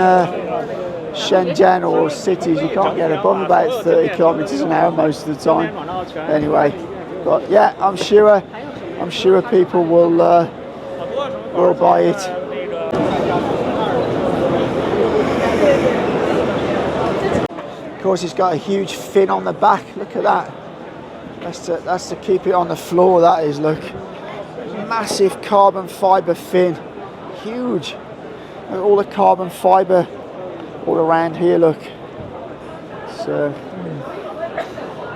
Shenzhen or cities, you can't get above about 30 kilometers an hour most of the time. Anyway, but yeah, I'm sure people will buy it. Of course, it's got a huge fin on the back. Look at that. That's to keep it on the floor. That is, look, massive carbon fibre fin, huge. Look at all the carbon fibre all around here. Look. So,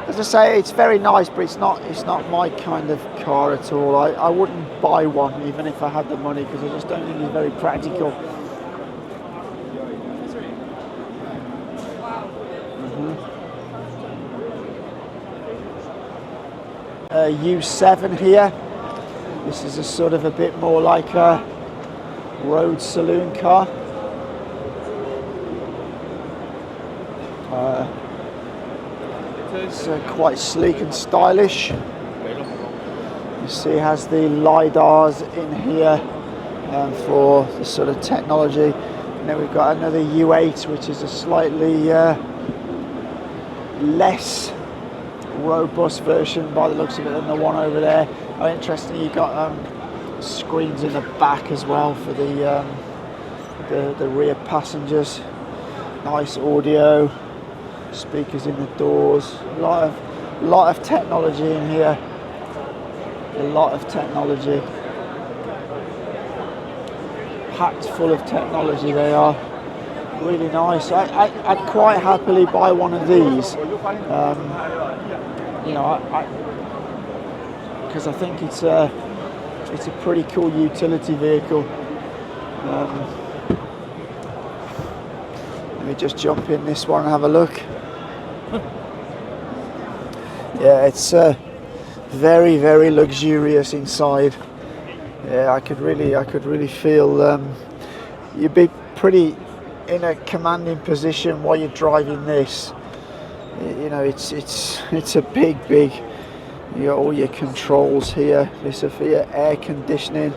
as I say, it's very nice, but it's not my kind of car at all. I wouldn't buy one even if I had the money, because I just don't think it's very practical. U7 here. This is a sort of a bit more like a road saloon car. It's quite sleek and stylish. You see it has the lidars in here for the sort of technology. And then we've got another U8, which is a slightly less robust version by the looks of it than the one over there. Oh, interesting, you've got screens in the back as well for the rear passengers. Nice audio, speakers in the doors. A lot of technology in here. A lot of technology. Packed full of technology they are. Really nice. I'd quite happily buy one of these. You know, because I think it's a pretty cool utility vehicle. Let me just jump in this one and have a look. Yeah, it's Very, very luxurious inside. Yeah, I could really feel you'd be pretty in a commanding position while you're driving this. You know, it's a big. You got all your controls here. This is for your air conditioning.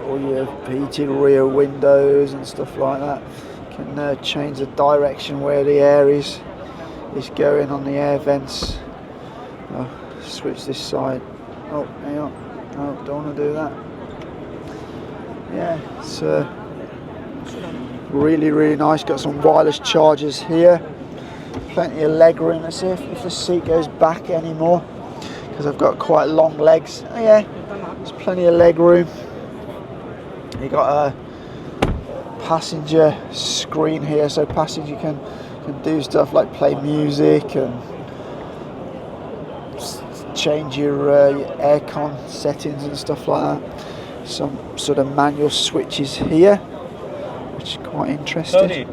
All your heated rear windows and stuff like that. You can change the direction where the air is going on the air vents. Oh, switch this side. Oh, hang on. Oh, don't want to do that. Yeah, it's really nice. Got some wireless chargers here. Plenty of leg room. Let's see if the seat goes back anymore, because I've got quite long legs. Oh yeah, there's plenty of leg room. You got a passenger screen here, so passenger can do stuff like play music and change your aircon settings and stuff like that. Some sort of manual switches here, which is quite interesting.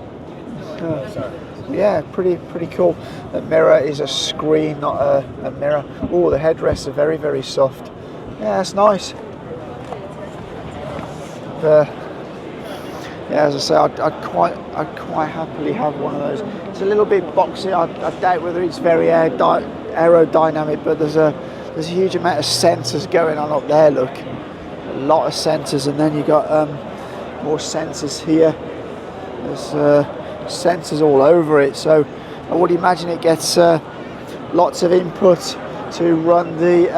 Yeah, pretty cool. The mirror is a screen, not a mirror. Oh, the headrests are very soft. Yeah, that's nice. Yeah, as I say, I'd quite happily have one of those. It's a little bit boxy. I doubt whether it's very aerodynamic, but there's a huge amount of sensors going on up there. Look, a lot of sensors, and then you got more sensors here. There's sensors all over it, so I would imagine it gets lots of input to run the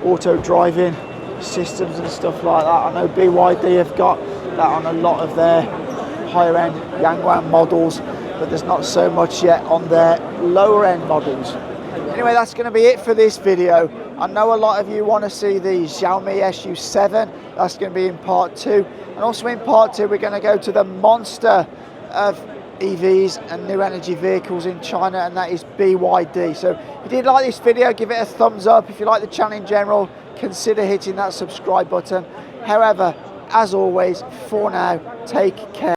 auto driving systems and stuff like that. I know BYD have got that on a lot of their higher end Yangwang models, but there's not so much yet on their lower end models. Anyway, that's going to be it for this video. I know a lot of you want to see the Xiaomi SU7. That's going to be in part 2, and also in part 2 we're going to go to the monster of EVs and new energy vehicles in China, and that is BYD. So if you did like this video, give it a thumbs up. If you like the channel in general, consider hitting that subscribe button. However, as always, for now, take care.